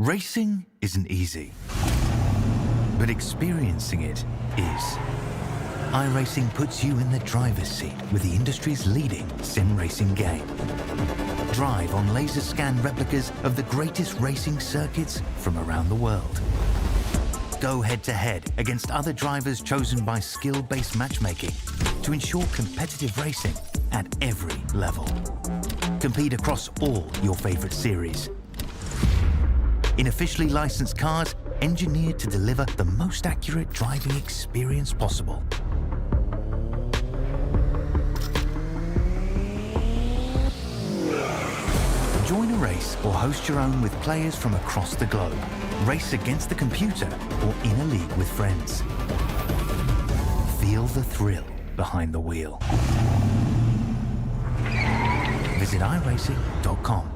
Racing isn't easy, but experiencing it is. iRacing puts you in the driver's seat with the industry's leading sim racing game. Drive on laser scan replicas of the greatest racing circuits from around the world. Go head-to-head against other drivers chosen by skill-based matchmaking to ensure competitive racing at every level. Compete across all your favorite series. In officially licensed cars, engineered to deliver the most accurate driving experience possible. Join a race or host your own with players from across the globe. Race against the computer or in a league with friends. Feel the thrill behind the wheel. Visit iRacing.com.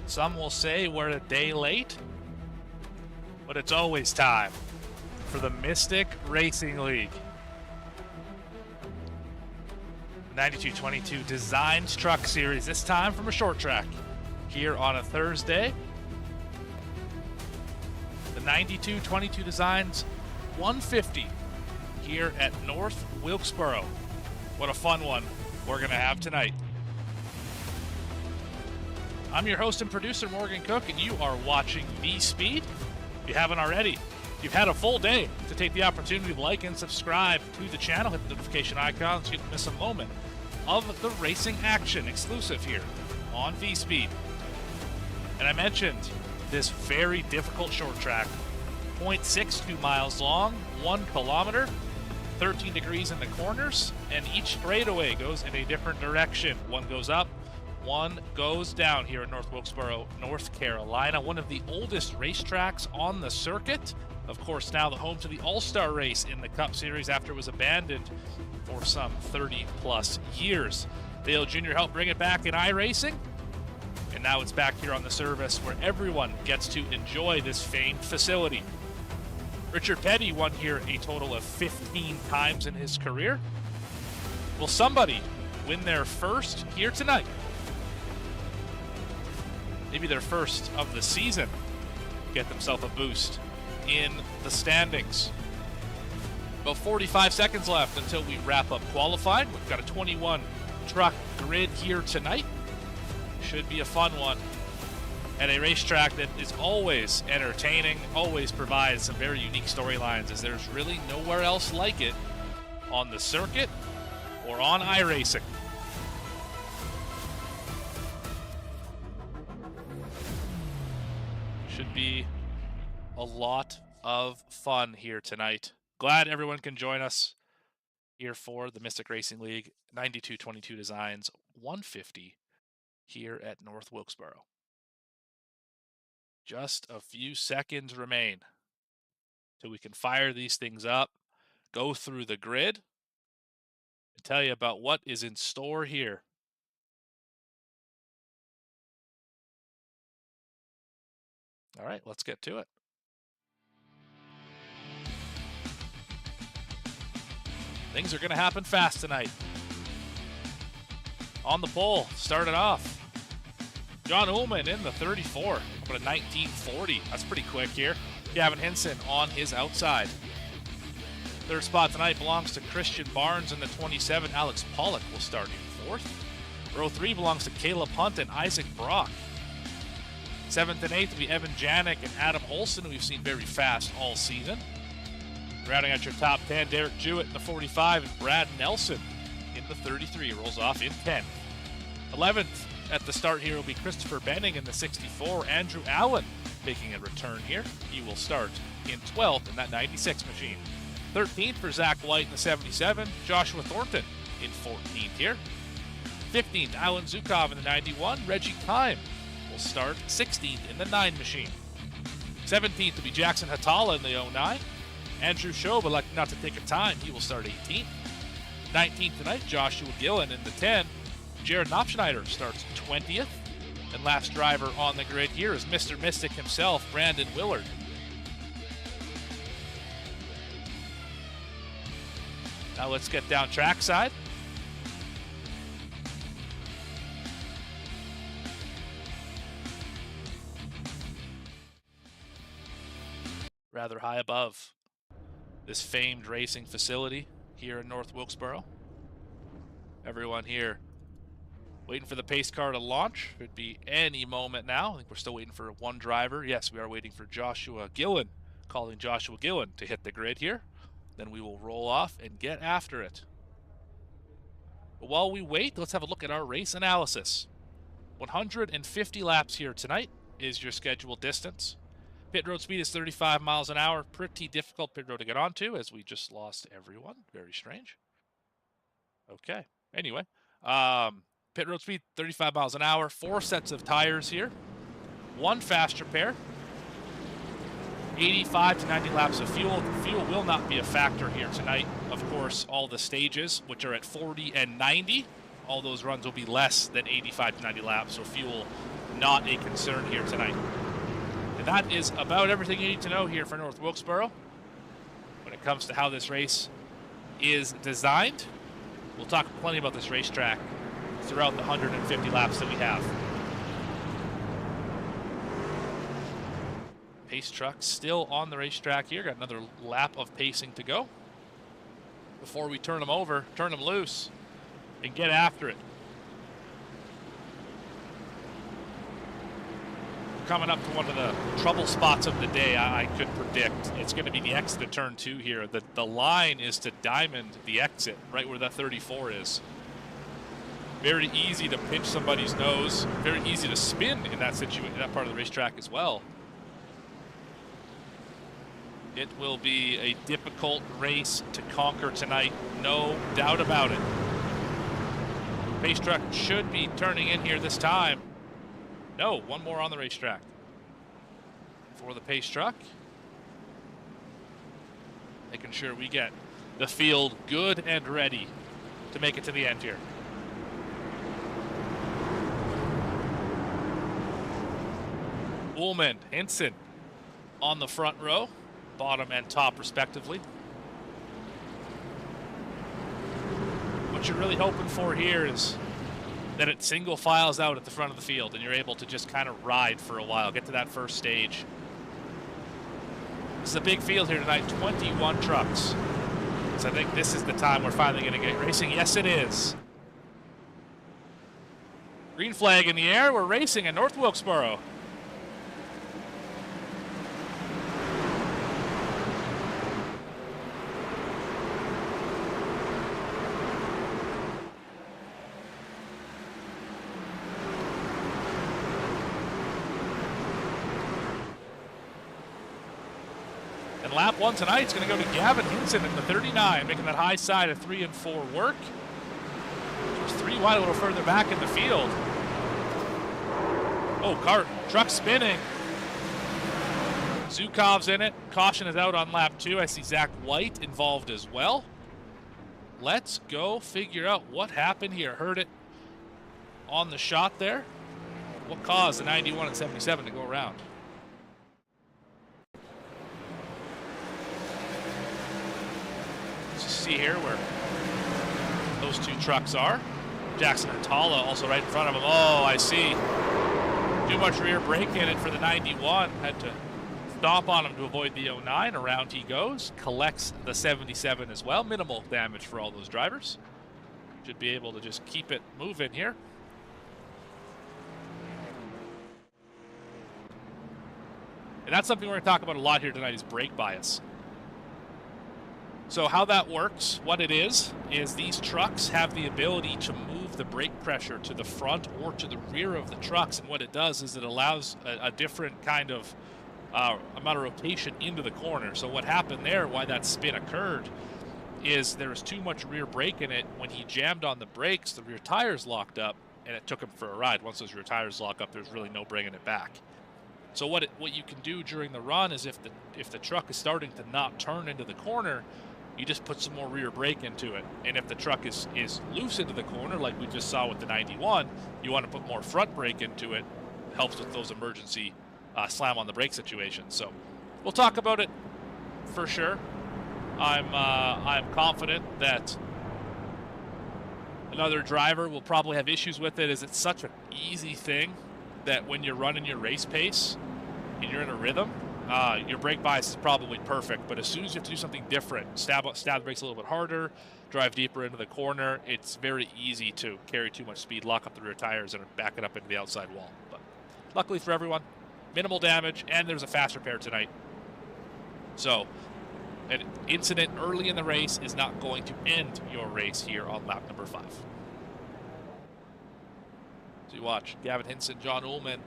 Some will say we're a day late, but it's always time for the Mystic Racing League. 9222 Designs Truck Series, this time from a short track here on a Thursday. The 9222 Designs 150 here at North Wilkesboro. What a fun one we're going to have tonight. I'm your host and producer, Morgan Cook, and you are watching VSPEED. If you haven't already, you've had a full day to take the opportunity to like and subscribe to the channel. Hit the notification icon so you don't miss a moment of the racing action exclusive here on VSPEED. And I mentioned this very difficult short track, 0.62 miles long, 1 kilometer, 13 degrees in the corners, and each straightaway goes in a different direction. One goes up, one goes down here in North Wilkesboro, North Carolina. One of the oldest racetracks on the circuit. Of course, now the home to the All-Star race in the Cup Series after it was abandoned for some 30-plus years. Dale Jr. helped bring it back in iRacing, and now it's back here on the service where everyone gets to enjoy this famed facility. Richard Petty won here a total of 15 times in his career. Will somebody win their first here tonight? Maybe their first of the season, get themselves a boost in the standings. About 45 seconds left until we wrap up qualifying. We've got a 21 truck grid here tonight. Should be a fun one at a racetrack that is always entertaining, always provides some very unique storylines, as there's really nowhere else like it on the circuit or on iRacing. Should be a lot of fun here tonight. Glad everyone can join us here for the Mystic Racing League 9222 Designs 150 here at North Wilkesboro. Just a few seconds remain till we can fire these things up, go through the grid, and tell you about what is in store here. All right, let's get to it. Things are going to happen fast tonight. On the pole, started off, John Ullman in the 34, up at a 1940. That's pretty quick here. Gavin Hinson on his outside. Third spot tonight belongs to Christian Barnes in the 27. Alex Pollock will start in fourth. Row 3 belongs to Caleb Hunt and Isaac Brock. 7th and 8th will be Evan Janik and Adam Olson, who we've seen very fast all season. Rounding out your top 10, Derek Jewett in the 45 and Brad Nelson in the 33. Rolls off in 10th. 11th at the start here will be Christopher Benning in the 64. Andrew Allen making a return here. He will start in 12th in that 96 machine. 13th for Zach White in the 77. Joshua Thornton in 14th here. 15th, Alan Zukov in the 91. Reggie Kime will start 16th in the 9 machine. 17th will be Jackson Hatala in the 09. Andrew Schob elected not to take a time. He will start 18th. 19th tonight, Joshua Gillen in the 10. Jared Knopfschneider starts 20th. And last driver on the grid here is Mr. Mystic himself, Brandon Willard. Now let's get down trackside. Rather high above this famed racing facility here in North Wilkesboro. Everyone here waiting for the pace car to launch. Could be any moment now. I think we're still waiting for one driver. Yes, we are waiting for Joshua Gillen, calling Joshua Gillen to hit the grid here. Then we will roll off and get after it. But while we wait, let's have a look at our race analysis. 150 laps here tonight is your scheduled distance. Pit road speed is 35 miles an hour. Pretty difficult pit road to get onto, as we just lost everyone. Very strange. Okay. Anyway, pit road speed 35 miles an hour. 4 sets of tires here. 1 fast repair. 85 to 90 laps of fuel. Fuel will not be a factor here tonight. Of course, all the stages, which are at 40 and 90, all those runs will be less than 85 to 90 laps, so fuel not a concern here tonight. And that is about everything you need to know here for North Wilkesboro when it comes to how this race is designed. We'll talk plenty about this racetrack throughout the 150 laps that we have. Pace truck still on the racetrack here. Got another lap of pacing to go before we turn them over, turn them loose, and get after it. Coming up to one of the trouble spots of the day, I could predict. It's going to be the exit to turn 2 here. The line is to diamond the exit, right where that 34 is. Very easy to pinch somebody's nose. Very easy to spin in that situation, that part of the racetrack as well. It will be a difficult race to conquer tonight, no doubt about it. Pace truck should be turning in here this time. No, one more on the racetrack for the pace truck. Making sure we get the field good and ready to make it to the end here. Ullman, Hinson on the front row, bottom and top respectively. What you're really hoping for here is that it single files out at the front of the field and you're able to just kind of ride for a while, get to that first stage. This is a big field here tonight, 21 trucks. So I think this is the time we're finally going to get racing. Yes, it is. Green flag in the air, we're racing in North Wilkesboro. And lap 1 tonight is going to go to Gavin Hinson in the 39, making that high side of 3 and 4 work. There's 3 wide a little further back in the field. Oh, truck spinning. Zukov's in it. Caution is out on lap 2. I see Zach White involved as well. Let's go figure out what happened here. Heard it on the shot there. What caused the 91 and 77 to go around? Let's just see here where those 2 trucks are. Jackson and Tala also right in front of him. Oh, I see. Too much rear brake in it for the 91. Had to stomp on him to avoid the 09. Around he goes. Collects the 77 as well. Minimal damage for all those drivers. Should be able to just keep it moving here. And that's something we're going to talk about a lot here tonight is brake bias. So how that works, what it is these trucks have the ability to move the brake pressure to the front or to the rear of the trucks. And what it does is it allows a different kind of amount of rotation into the corner. So what happened there, why that spin occurred, is there was too much rear brake in it. When he jammed on the brakes, the rear tires locked up, and it took him for a ride. Once those rear tires lock up, there's really no bringing it back. So what you can do during the run is if the truck is starting to not turn into the corner, you just put some more rear brake into it. And if the truck is loose into the corner, like we just saw with the 91, you want to put more front brake into it. Helps with those emergency slam on the brake situations. So we'll talk about it for sure. I'm confident that another driver will probably have issues with it, as it's such an easy thing that when you're running your race pace and you're in a rhythm, your brake bias is probably perfect. But as soon as you have to do something different, stab the brakes a little bit harder, drive deeper into the corner, it's very easy to carry too much speed, lock up the rear tires, and back it up into the outside wall. But luckily for everyone, minimal damage, and there's a fast repair tonight. So an incident early in the race is not going to end your race here on lap number 5. So you watch Gavin Hinson, John Ullman,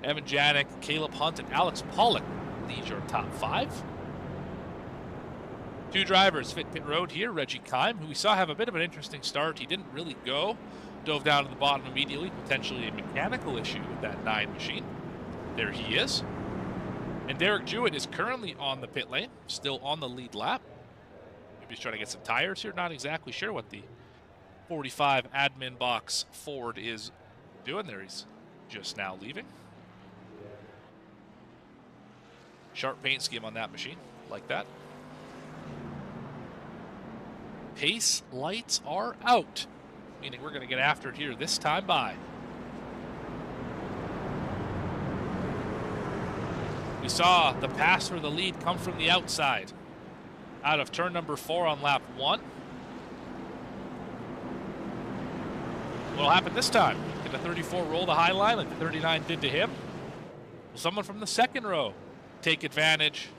Evan Janik, Caleb Hunt, and Alex Pollock lead your top 5. 2 drivers fit pit road here. Reggie Kime, who we saw have a bit of an interesting start. He didn't really go. Dove down to the bottom immediately. Potentially a mechanical issue with that 9 machine. There he is. And Derek Jewett is currently on the pit lane, still on the lead lap. Maybe he's trying to get some tires here. Not exactly sure what the 45 admin box Ford is doing there. He's just now leaving. Sharp paint scheme on that machine, like that. Pace lights are out, meaning we're going to get after it here this time by. We saw the pass for the lead come from the outside, out of turn number 4 on lap 1. What'll happen this time? Can the 34 roll the high line like the 39 did to him? Will someone from the second row take advantage?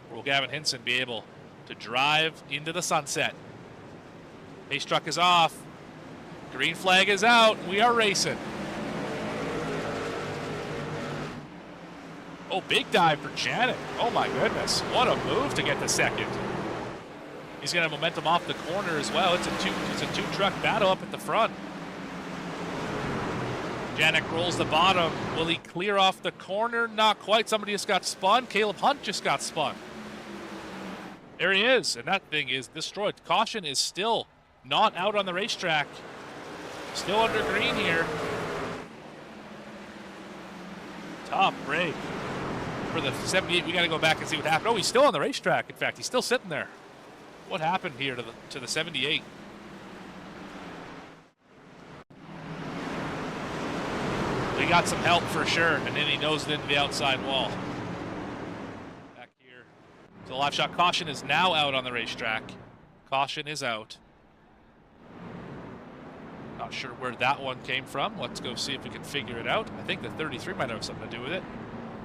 Or will Gavin Hinson be able to drive into the sunset? Pace truck is off. Green flag is out. We are racing. Oh, big dive for Janet. Oh my goodness. What a move to get the second. He's going to have momentum off the corner as well. It's a two truck battle up at the front. Janik rolls the bottom. Will he clear off the corner? Not quite. Somebody just got spun. Caleb Hunt just got spun. There he is, and that thing is destroyed. Caution is still not out on the racetrack. Still under green here. Tough break for the 78. We got to go back and see what happened. Oh, he's still on the racetrack. In fact, he's still sitting there. What happened here to the 78? We got some help for sure, and then he nosed into the outside wall. Back here. So live shot caution is now out on the racetrack. Caution is out. Not sure where that one came from. Let's go see if we can figure it out. I think the 33 might have something to do with it,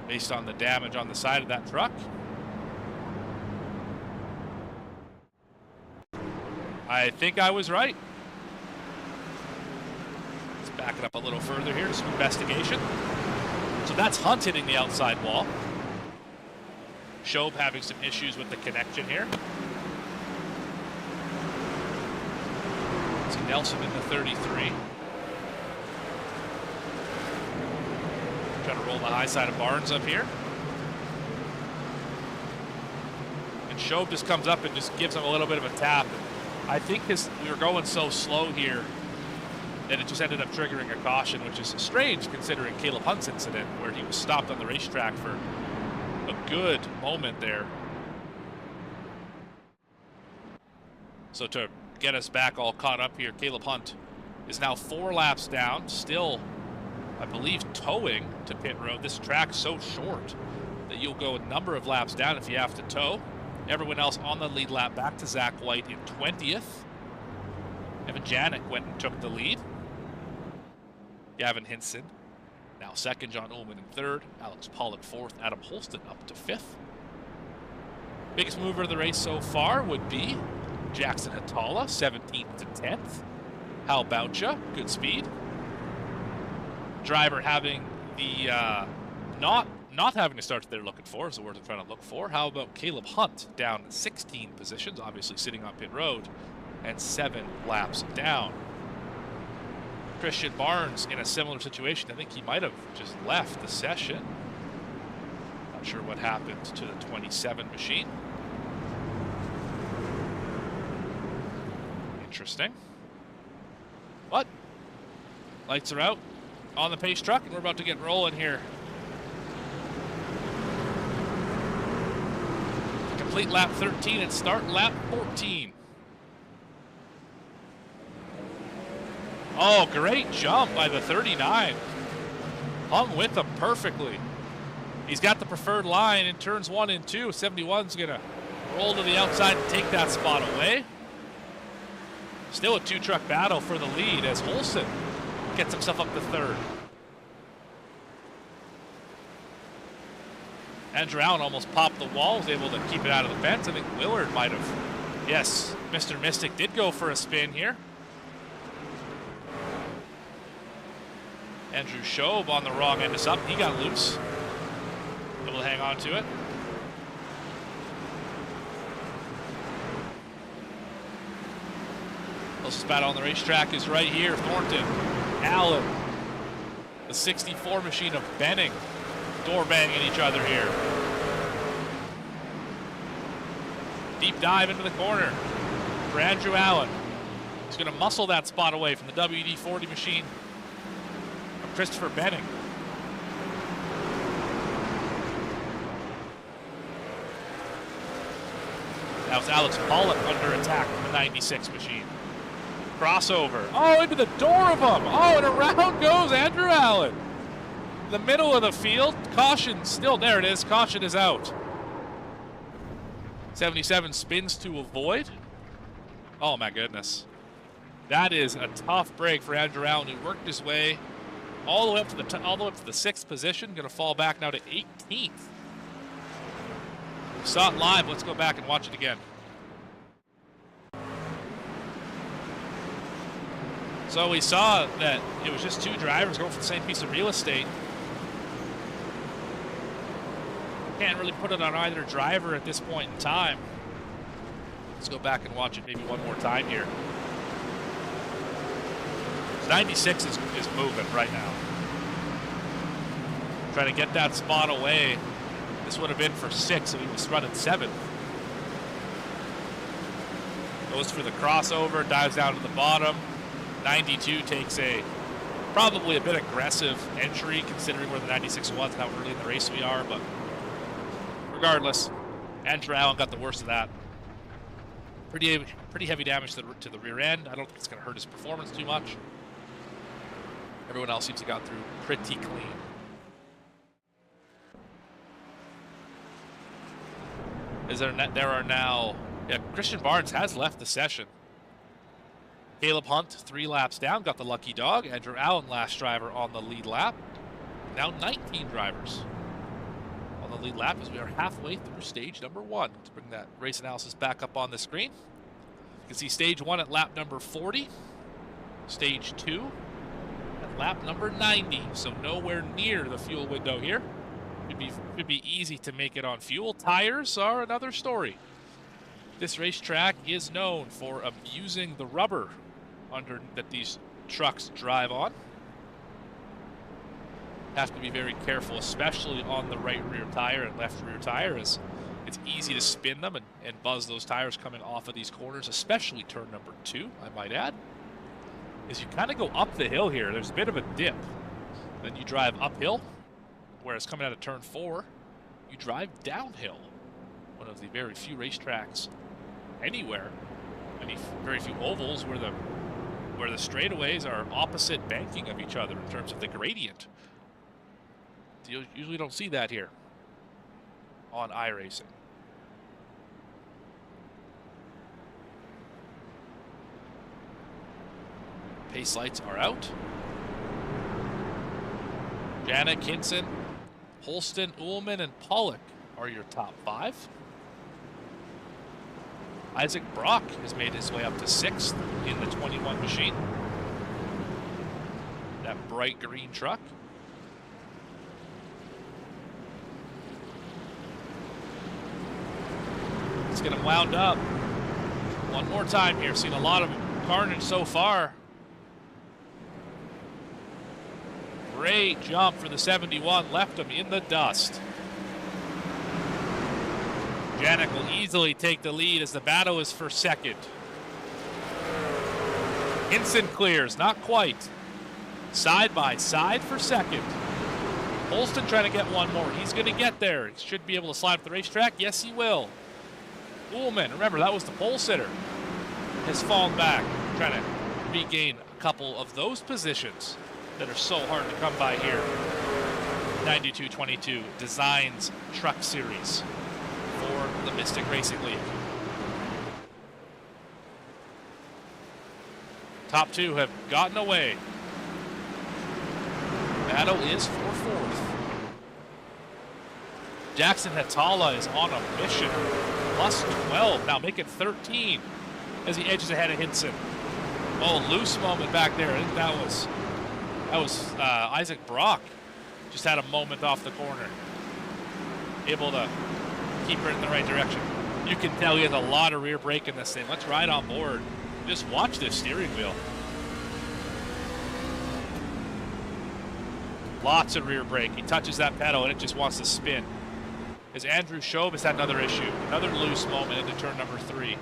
based on the damage on the side of that truck. I think I was right. Let's back it up a little further here to some investigation. So that's Hunt hitting the outside wall. Shobe having some issues with the connection here. See Nelson in the 33. Trying to roll the high side of Barnes up here. And Shobe just comes up and just gives him a little bit of a tap. I think we were going so slow here that it just ended up triggering a caution, which is strange considering Caleb Hunt's incident where he was stopped on the racetrack for a good moment there. So to get us back all caught up here, Caleb Hunt is now 4 laps down, still, I believe, towing to pit road. This track's so short that you'll go a number of laps down if you have to tow. Everyone else on the lead lap back to Zach White in 20th. Evan Janik went and took the lead. Gavin Hinson now 2nd, John Ullman in 3rd, Alex Pollock 4th, Adam Holston up to 5th. Biggest mover of the race so far would be Jackson Hatala, 17th to 10th. Hal Boucha, good speed. Driver having the not having to start that they're looking for is the word they're trying to look for. How about Caleb Hunt down 16 positions, obviously sitting on pit road, and 7 laps down. Christian Barnes in a similar situation. I think he might have just left the session. Not sure what happened to the 27 machine. Interesting. But lights are out on the pace truck, and we're about to get rolling here. Complete lap 13 and start lap 14. Oh, great jump by the 39. Hung with him perfectly. He's got the preferred line in turns 1 and 2. 71's going to roll to the outside and take that spot away. Still a 2-truck battle for the lead as Holson gets himself up to 3rd. Andrew Allen almost popped the wall, was able to keep it out of the fence. I think Willard might have. Yes, Mr. Mystic did go for a spin here. Andrew Shobe on the wrong end of something. He got loose. Able to hang on to it. Closest battle on the racetrack is right here. Thornton, Allen, the 64 machine of Benning, door banging each other here. Deep dive into the corner for Andrew Allen. He's going to muscle that spot away from the WD-40 machine of Christopher Benning. That was Alex Pollock under attack from the 96 machine. Crossover. Oh, into the door of him. Oh, and around goes Andrew Allen. In the middle of the field. Caution still. There it is. Caution is out. 77 spins to avoid. Oh, my goodness. That is a tough break for Andrew Allen, who worked his way all the way up to the 6th position. Going to fall back now to 18th. We saw it live. Let's go back and watch it again. So we saw that it was just 2 drivers going for the same piece of real estate. Can't really put it on either driver at this point in time. Let's go back and watch it maybe one more time here. 96 is moving right now. Trying to get that spot away. This would have been for 6, so he was running 7th. Goes for the crossover, dives down to the bottom. 92 takes probably a bit aggressive entry considering where the 96 was and how early in the race we are, but regardless, Andrew Allen got the worst of that. Pretty heavy damage to the rear end. I don't think it's going to hurt his performance too much. Everyone else seems to have got through pretty clean. There are now, Christian Barnes has left the session. Caleb Hunt, 3 laps down, got the lucky dog. Andrew Allen, last driver on the lead lap. Now 19 drivers on the lead lap as we are halfway through stage number 1. To bring that race analysis back up on the screen. You can see stage 1 at lap number 40. Stage 2 at lap number 90. So nowhere near the fuel window here. Should be easy to make it on fuel. Tires are another story. This racetrack is known for abusing the rubber that these trucks drive on. Have to be very careful, especially on the right rear tire and left rear tire, as it's easy to spin them and buzz those tires coming off of these corners, especially turn number 2, I might add. As you kind of go up the hill here, there's a bit of a dip. Then you drive uphill, whereas coming out of turn 4, you drive downhill. One of the very few racetracks anywhere, very few ovals where the straightaways are opposite banking of each other in terms of the gradient. You usually don't see that here on iRacing. Pace lights are out. Janik, Hinson, Holston, Ullman, and Pollock are your top 5. Isaac Brock has made his way up to 6th in the 21 machine. That bright green truck. Let's get him wound up. One more time here. Seen a lot of carnage so far. Great jump for the 71. Left him in the dust. Janik will easily take the lead as the battle is for second. Hinson clears, not quite. Side by side for second. Holston trying to get one more. He's going to get there. He should be able to slide up the racetrack. Yes, he will. Ullman, remember, that was the pole sitter, has fallen back, trying to regain a couple of those positions that are so hard to come by here. 92-22 Designs Truck Series for the Mystic Racing League. Top 2 have gotten away. Battle is for 4th. Jackson Hatala is on a mission. Plus 12, now make it 13 as he edges ahead of Hinson. Oh, loose moment back there. I think that was Isaac Brock. Just had a moment off the corner. Able to keep her in the right direction. You can tell he has a lot of rear brake in this thing. Let's ride on board. Just watch this steering wheel. Lots of rear brake. He touches that pedal and it just wants to spin. As Andrew Shobe has had another issue. Another loose moment into turn number 3.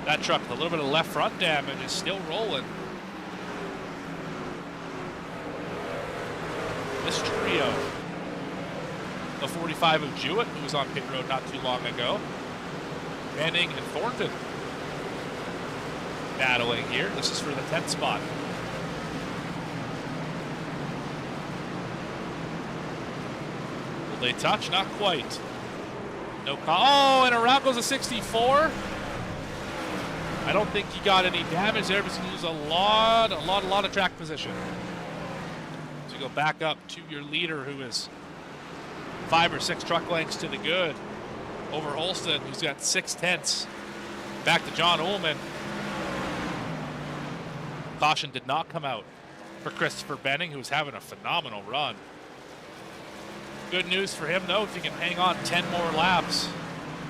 That truck with a little bit of left front damage is still rolling. This trio. The 45 of Jewett, who was on pit road not too long ago. Manning and Thornton battling here. This is for the 10th spot. Will they touch? Not quite. No call. Oh, and around goes a 64. I don't think he got any damage there, but he's going to lose a lot of track position. So you go back up to your leader, who is 5 or 6 truck lengths to the good over Holston, who's got 6/10. Back to John Ullman. Caution did not come out for Christopher Benning, who was having a phenomenal run. Good news for him, though, if he can hang on 10 more laps,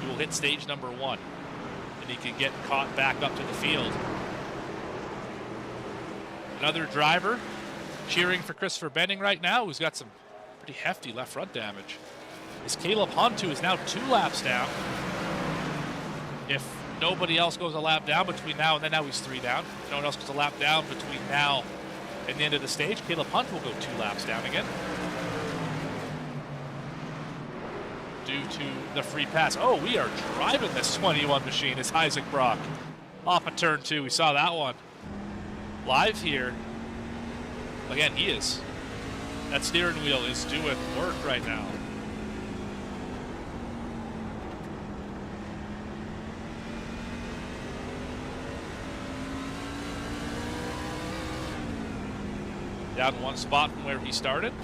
he will hit stage number 1. And he can get caught back up to the field. Another driver cheering for Christopher Benning right now, who's got some pretty hefty left front damage, is Caleb Hunt, who is now 2 laps down. If nobody else goes a lap down between now and then, now he's 3 down. If no one else goes a lap down between now and the end of the stage, Caleb Hunt will go 2 laps down again. Due to the free pass. Oh, we are driving this 21 machine. It's Isaac Brock off of turn 2. We saw that one live here. Again, he is. That steering wheel is doing work right now. Down 1 spot from where he started.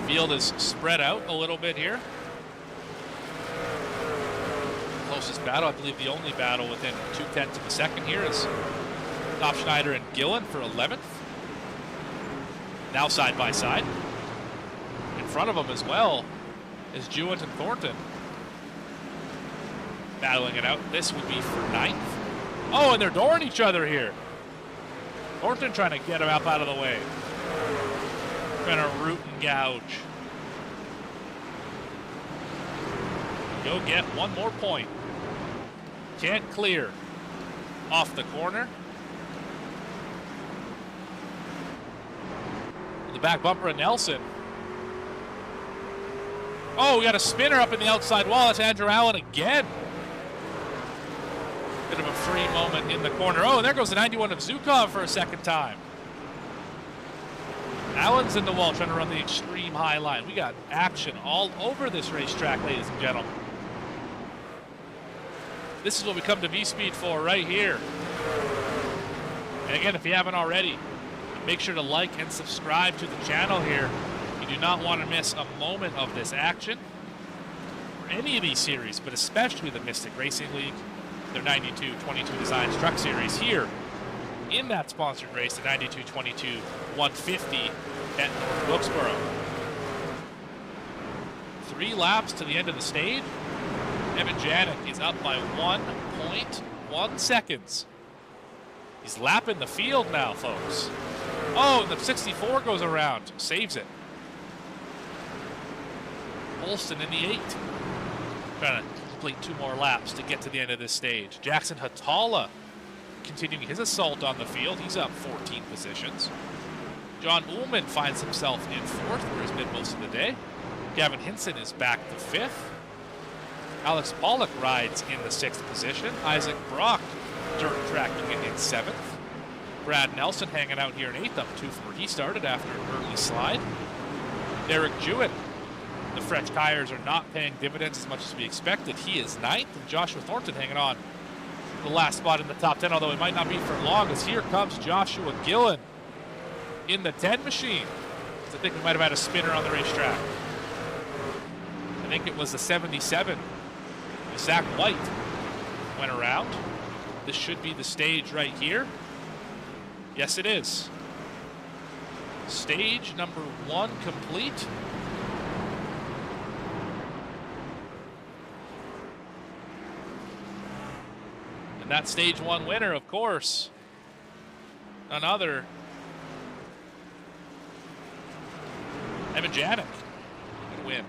Field is spread out a little bit here. closest battle. I believe the only battle within 0.2 of a second here is Top Schneider and Gillen for 11th. Now side by side. In front of them as well is Jewett and Thornton. Battling it out. This would be for 9th. Oh, and they're dooring each other here. Thornton trying to get him up out of the way. Trying to root and gouge. You'll get one more point. Can't clear. Off the corner. The back bumper of Nelson. Oh, we got a spinner up in the outside wall. That's Andrew Allen again. Bit of a free moment in the corner. Oh, and there goes the 91 of Zukov for a second time. Allen's in the wall trying to run the extreme high line. We got action all over this racetrack, ladies and gentlemen. This is what we come to VSPEED for right here. And again, if you haven't already, make sure to like and subscribe to the channel here. You do not want to miss a moment of this action or any of these series, but especially the Mystic Racing League, their 92-22 Designs Truck Series here in that sponsored race, the 92-22 150 at North Wilkesboro. 3 laps to the end of the stage. Evan Janik is up by 1.1 seconds. He's lapping the field now, folks. Oh, and the 64 goes around, saves it. Olsen in the 8. Trying to complete 2 more laps to get to the end of this stage. Jackson Hatala continuing his assault on the field. He's up 14 positions. John Ullman finds himself in 4th, where he's been most of the day. Gavin Hinson is back to 5th. Alex Pollock rides in the 6th position. Isaac Brock dirt tracking it in 7th. Brad Nelson hanging out here in 8th, up 2 from where he started after an early slide. Derek Jewett, the French tires are not paying dividends as much as we expected. He is 9th, and Joshua Thornton hanging on the last spot in the top 10, although it might not be for long, as here comes Joshua Gillen in the 10 machine. I think we might have had a spinner on the racetrack. I think it was the 77. Zach White went around. This should be the stage right here. Yes, it is. Stage number 1 complete. And that stage 1 winner, of course, none other Evan Janik would win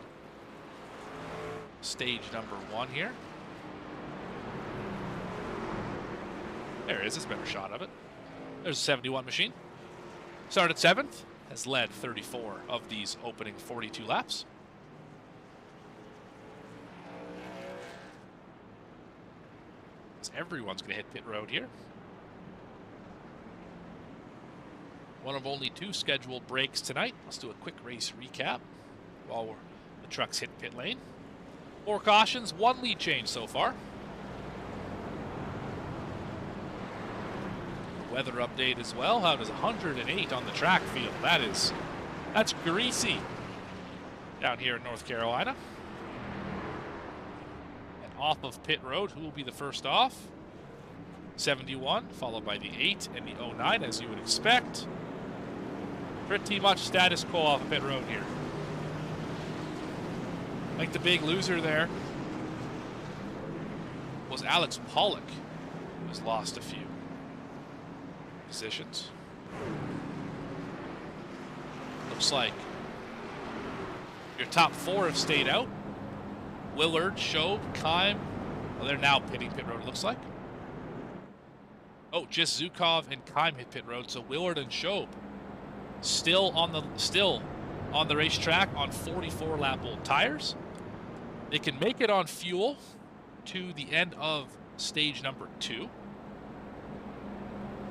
stage number 1 here. There it is, it's a better shot of it. There's a 71 machine. Started 7th, has led 34 of these opening 42 laps. So everyone's going to hit pit road here. One of only 2 scheduled breaks tonight. Let's do a quick race recap while the trucks hit pit lane. 4 cautions, 1 lead change so far. Weather update as well. How does 108 on the track feel? That's greasy down here in North Carolina. And off of pit road, who will be the first off? 71, followed by the 8 and the 09, as you would expect. Pretty much status quo off of pit road here. Like the big loser there was Alex Pollock, who has lost a few positions. Looks like your top 4 have stayed out. Willard, Shobe, Kime. Well, they're now pitting pit road, it looks like. Oh, just Zukov and Kime hit pit road, so Willard and Shobe still on the racetrack on 44 lap old tires. They can make it on fuel to the end of stage number 2.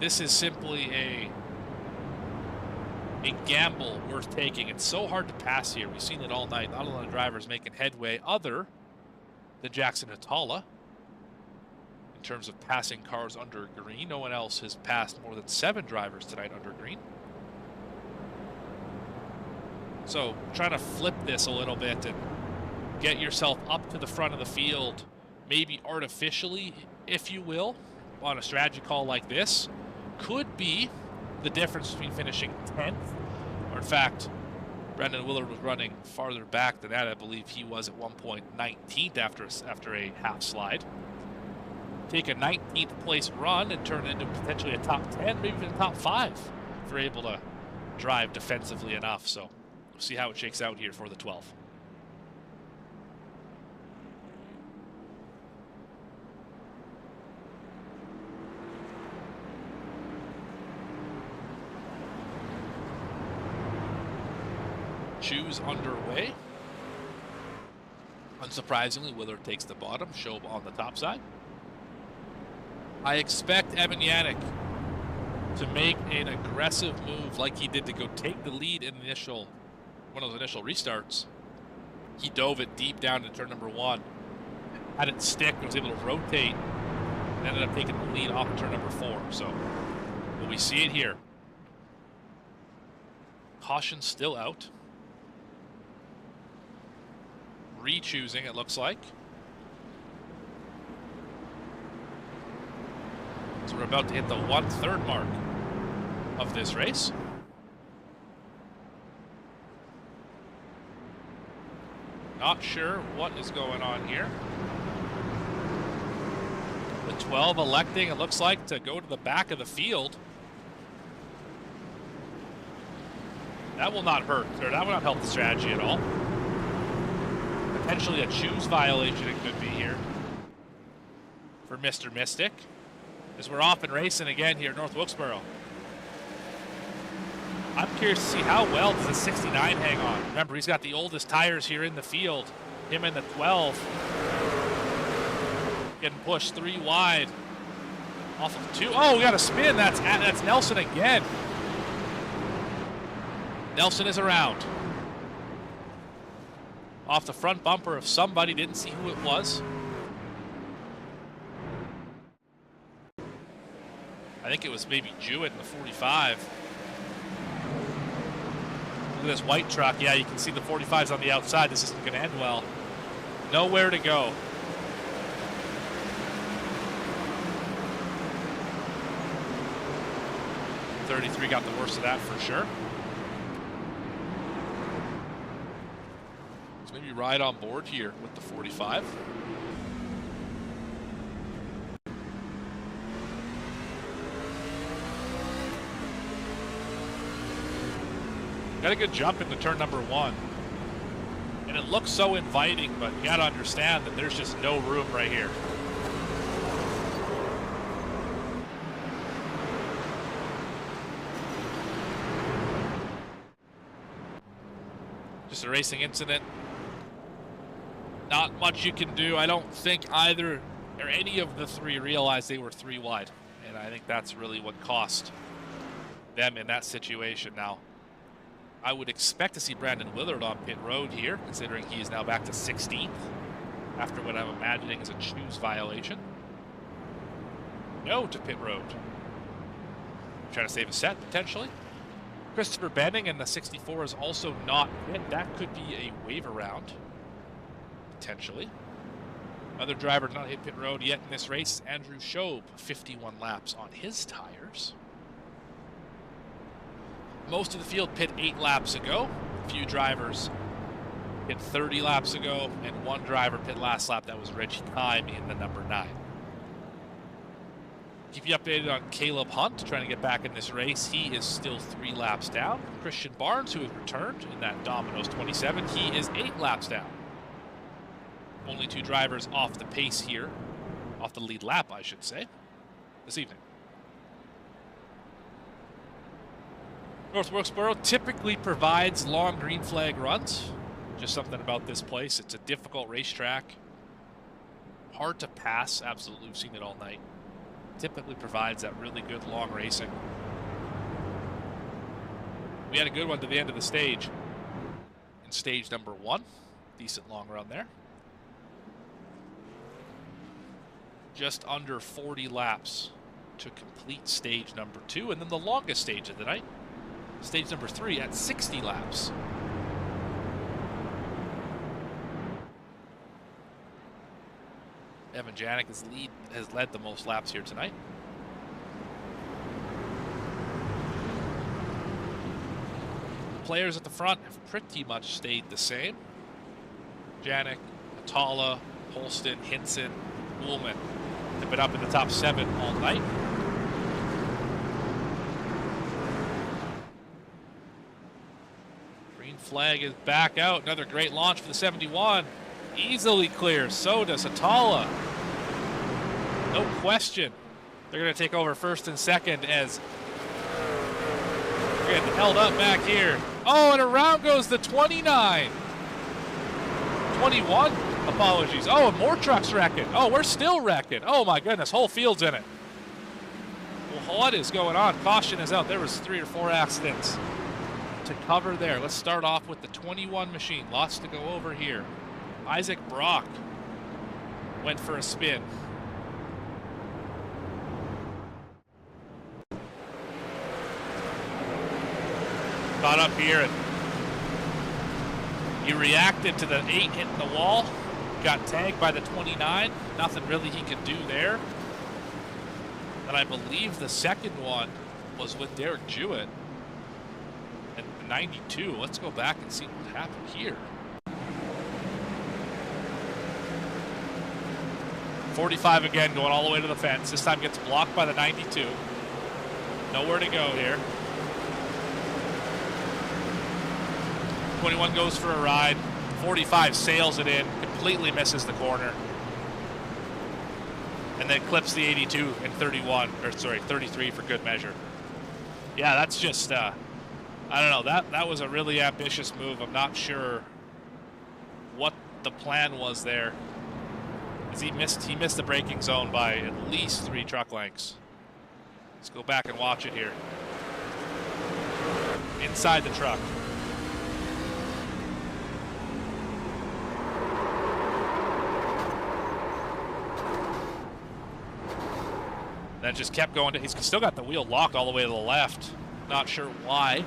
This is simply a gamble worth taking. It's so hard to pass here. We've seen it all night. Not a lot of drivers making headway other than Jackson Hatala in terms of passing cars under green. No one else has passed more than 7 drivers tonight under green. So trying to flip this a little bit and get yourself up to the front of the field maybe artificially, if you will, on a strategy call like this, could be the difference between finishing 10th, or in fact, Brendan Willard was running farther back than that. I believe he was at one point 19th after a half slide. Take a 19th place run and turn it into potentially a top 10, maybe even a top 5, if we're able to drive defensively enough. So we'll see how it shakes out here for the 12. Choose underway. Unsurprisingly, Willard takes the bottom, Shob on the top side. I expect Evan Yannick to make an aggressive move like he did to go take the lead in one of those initial restarts. He dove it deep down to turn number 1, had it stick, was able to rotate, and ended up taking the lead off of turn number 4. So, will we see it here? Caution still out. Re-choosing, it looks like. So we're about to hit the 1/3 mark of this race. Not sure what is going on here. The 12 electing, it looks like, to go to the back of the field. That will not hurt, or that will not help the strategy at all. Potentially a choose violation it could be here for Mr. Mystic, as we're off and racing again here at North Wilkesboro. I'm curious to see how well does the 69 hang on. Remember, he's got the oldest tires here in the field. Him and the 12 getting pushed 3 wide off of 2. Oh, we got a spin. That's Nelson again. Nelson is around. Off the front bumper of somebody, didn't see who it was. I think it was maybe Jewett in the 45. Look at this white truck. Yeah, you can see the 45's on the outside. This isn't going to end well. Nowhere to go. .33 got the worst of that for sure. Maybe ride on board here with the 45. Got a good jump into turn number 1. And it looks so inviting, but you gotta understand that there's just no room right here. Just a racing incident. Not much you can do. I don't think either or any of the 3 realized they were 3 wide. And I think that's really what cost them in that situation. Now, I would expect to see Brandon Willard on pit road here, considering he is now back to 16th after what I'm imagining is a choose violation. No to pit road. Trying to save a set, potentially. Christopher Benning in the 64 is also not hit. That could be a wave around. Potentially. Other driver not hit pit road yet in this race is Andrew Shob, 51 laps on his tires. Most of the field pit 8 laps ago. A few drivers hit 30 laps ago, and 1 driver pit last lap. That was Reggie Kime in the number 9. Keep you updated on Caleb Hunt, trying to get back in this race. He is still 3 laps down. Christian Barnes, who has returned in that Domino's 27, he is 8 laps down. Only 2 drivers off the pace here, off the lead lap, I should say, this evening. North Wilkesboro typically provides long green flag runs. Just something about this place. It's a difficult racetrack. Hard to pass. Absolutely, we've seen it all night. Typically provides that really good long racing. We had a good one to the end of the stage. In stage number 1. Decent long run there. Just under 40 laps to complete stage number 2, and then the longest stage of the night, stage number 3 at 60 laps. Evan Janik has led the most laps here tonight. Players at the front have pretty much stayed the same. Janik, Atala, Holston, Hinson, Ullman have been up in the top 7 all night. Green flag is back out. Another great launch for the 71. Easily clears. So does Atala. No question. They're going to take over first and second as we're getting held up back here. Oh, and around goes the 29. 21? Apologies. Oh, and more trucks wrecking. Oh, we're still wrecking. Oh, my goodness. Whole field's in it. Well, what is going on? Caution is out. There was 3 or 4 accidents to cover there. Let's start off with the 21 machine. Lots to go over here. Isaac Brock went for a spin. Got up here and he reacted to the 8 hitting the wall. Got tagged by the 29. Nothing really he could do there. And I believe the second one was with Derek Jewett at 92. Let's go back and see what happened here. 45 again, going all the way to the fence. This time gets blocked by the 92. Nowhere to go here. 21 goes for a ride. 45 sails it in, completely misses the corner. And then clips the 82 and 33 for good measure. Yeah, that's just, I don't know, that was a really ambitious move. I'm not sure what the plan was there. As he missed the braking zone by at least 3 truck lengths. Let's go back and watch it here. Inside the truck. Then just kept going. He's still got the wheel locked all the way to the left. Not sure why,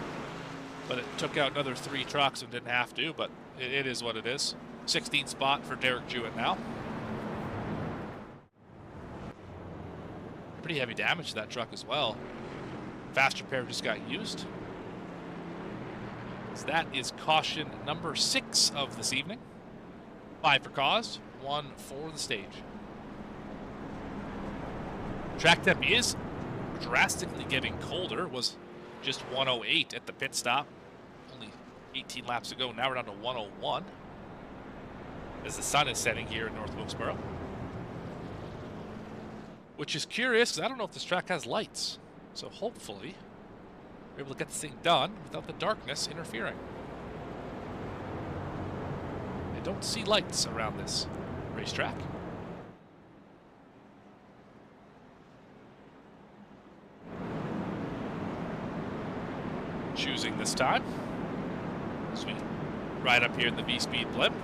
but it took out another 3 trucks and didn't have to, but it is what it is. 16th spot for Derek Jewett now. Pretty heavy damage to that truck as well. Fast repair just got used. So that is caution number 6 of this evening. 5 for cause, 1 for the stage. Track temp is drastically getting colder. It was just 108 at the pit stop. Only 18 laps ago. Now we're down to 101 as the sun is setting here in North Wilkesboro. Which is curious because I don't know if this track has lights. So hopefully we're able to get this thing done without the darkness interfering. I don't see lights around this racetrack. Choosing this time. Sweet. Right up here in the VSPEED blimp.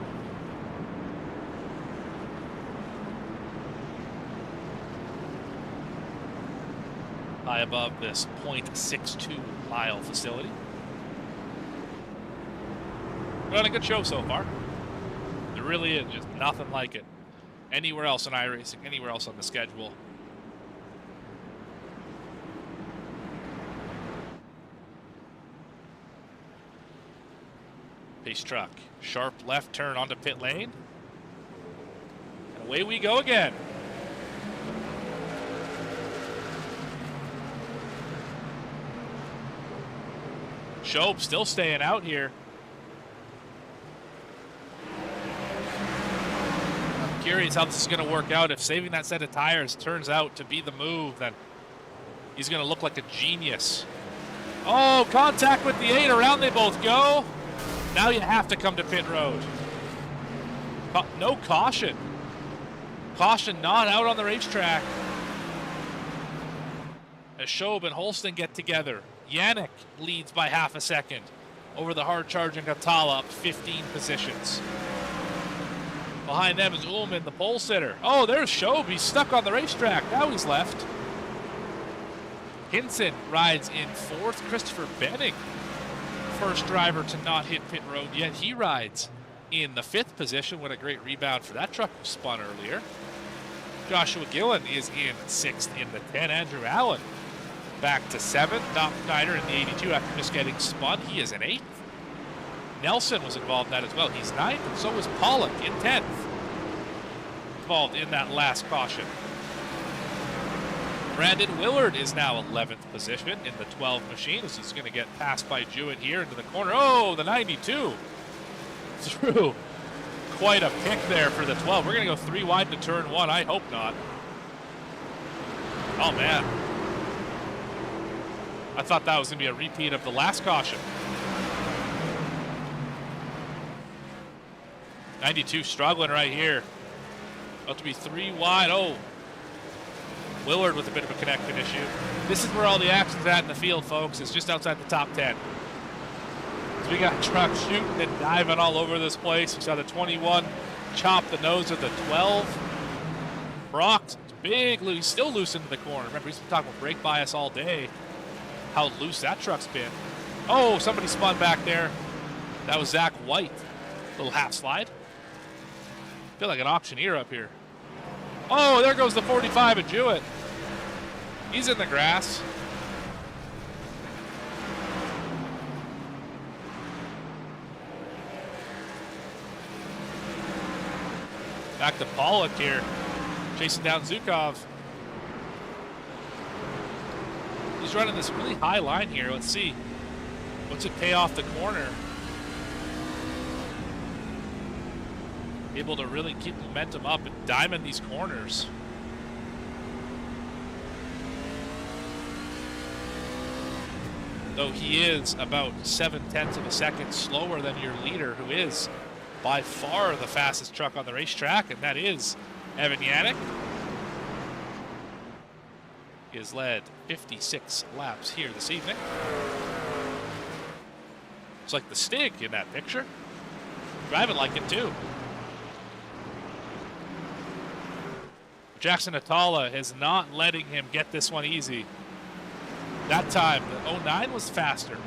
High above this 0.62 mile facility. We're on a good show so far. There really is just nothing like it anywhere else in iRacing, anywhere else on the schedule. Pace truck, sharp left turn onto pit lane. And away we go again. Shope still staying out here. I'm curious how this is going to work out. If saving that set of tires turns out to be the move, then he's going to look like a genius. Oh, contact with the 8. Around they both go. Now you have to come to pit road. No caution. Caution not out on the racetrack. As Shobe and Holston get together. Yannick leads by half a second over the hard-charging Atala, up 15 positions. Behind them is Ullman, the pole sitter. Oh, there's Shobe. He's stuck on the racetrack. Now he's left. Hinson rides in 4th. Christopher Benning, first driver to not hit pit road yet. He rides in the 5th position. What a great rebound for that truck who spun earlier. Joshua Gillen is in 6th in the 10. Andrew Allen back to 7th. Dom Schneider in the 82 after just getting spun. He is in 8th. Nelson was involved in that as well. He's 9th, and so was Pollock in 10th. Involved in that last caution. Brandon Willard is now 11th position in the 12 machine as he's going to get passed by Jewett here into the corner. Oh, the 92 through. Quite a pick there for the 12. We're going to go 3 wide to turn 1. I hope not. Oh, man. I thought that was going to be a repeat of the last caution. 92 struggling right here. About to be 3 wide. Oh. Willard with a bit of a connection issue. This is where all the action's at in the field, folks. It's just outside the top 10. So we got trucks shooting and diving all over this place. We saw the 21 chop the nose of the 12. Brock's big loose, still loose into the corner. Remember, he's been talking about brake bias all day. How loose that truck's been. Oh, somebody spun back there. That was Zach White. Little half slide. Feel like an auctioneer up here. Oh, there goes the 45 at Jewett. He's in the grass. Back to Pollock here, chasing down Zukov. He's running this really high line here. Let's see. What's it pay off the corner? Able to really keep momentum up and diamond these corners. Though he is about 0.7 of a second slower than your leader, who is by far the fastest truck on the racetrack, and that is Evan Yannick. He has led 56 laps here this evening. It's like the Stig in that picture. Driving like it too. Jackson Atala is not letting him get this one easy. That time, the 09 was faster.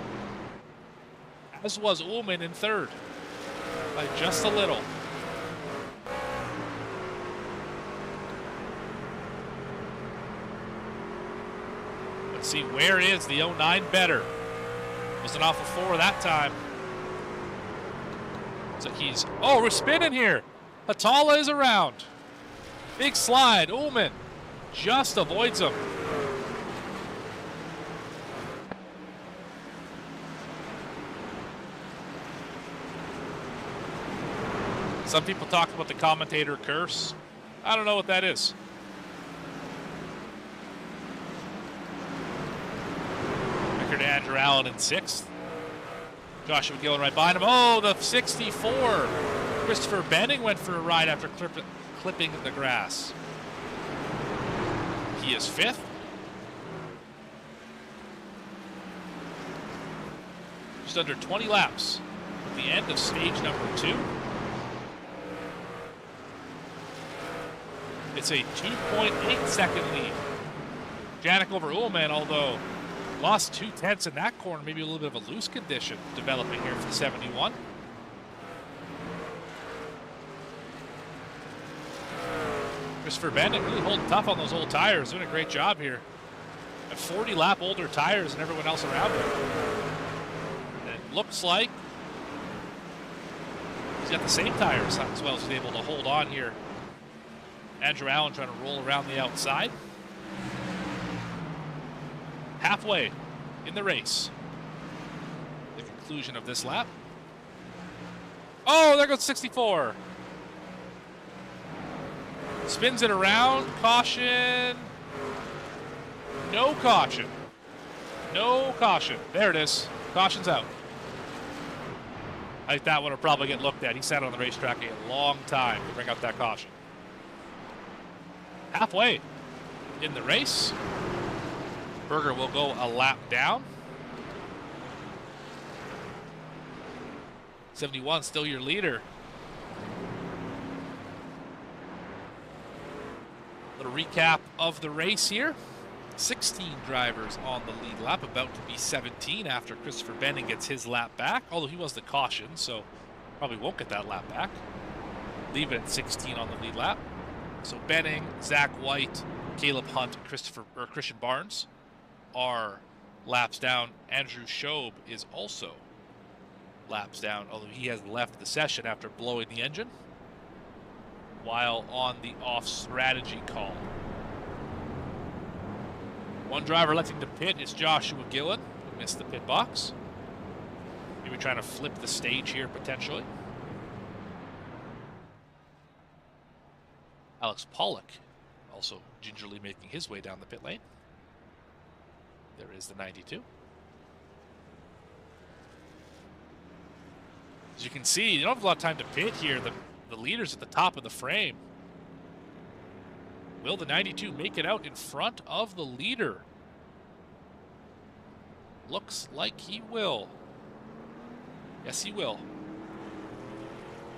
As was Ullman in 3rd. By just a little. Let's see, where is the 09 better? Wasn't off of 4 that time. So he's, oh, we're spinning here. Atala is around. Big slide, Ullman just avoids him. Some people talk about the commentator curse. I don't know what that is. Record Andrew Allen in 6th. Joshua Gillen right behind him. Oh, the 64. Christopher Benning went for a ride after clipping the grass. He is 5th. Just under 20 laps at the end of stage number 2. It's a 2.8 second lead. Janik over Ullman, although lost 0.2 in that corner, maybe a little bit of a loose condition developing here for the 71. Christopher Bennett really holding tough on those old tires, doing a great job here. At 40 lap older tires than everyone else around him. And it looks like he's got the same tires as well as he's able to hold on here. Andrew Allen trying to roll around the outside. Halfway in the race. The conclusion of this lap. Oh, there goes 64. Spins it around. Caution. No caution. No caution. There it is. Caution's out. I think that one will probably get looked at. He sat on the racetrack a long time to bring out that caution. Halfway in the race. Berger will go a lap down. 71 still your leader. Little recap of the race here. 16 drivers on the lead lap, about to be 17 after Christopher Benning gets his lap back, although he was the caution, so probably won't get that lap back. Leave it at 16 on the lead lap. So Benning, Zach White, Caleb Hunt, Christian Barnes are laps down. Andrew Schob is also laps down, although he has left the session after blowing the engine while on the off strategy call. One driver electing to pit is Joshua Gillen, who missed the pit box. Maybe trying to flip the stage here potentially. Alex Pollock also gingerly making his way down the pit lane. There is the 92. As you can see, you don't have a lot of time to pit here. The leader's at the top of the frame. Will the 92 make it out in front of the leader? Looks like he will. Yes, he will.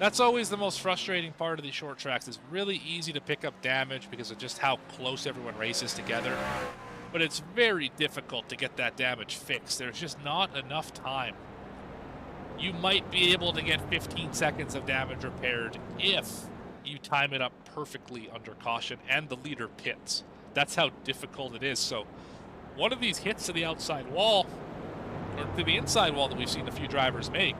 That's always the most frustrating part of these short tracks. It's really easy to pick up damage because of just how close everyone races together. But it's very difficult to get that damage fixed. There's just not enough time. You might be able to get 15 seconds of damage repaired if you time it up perfectly under caution and the leader pits. That's how difficult it is. So one of these hits to the outside wall, or to the inside wall that we've seen a few drivers make,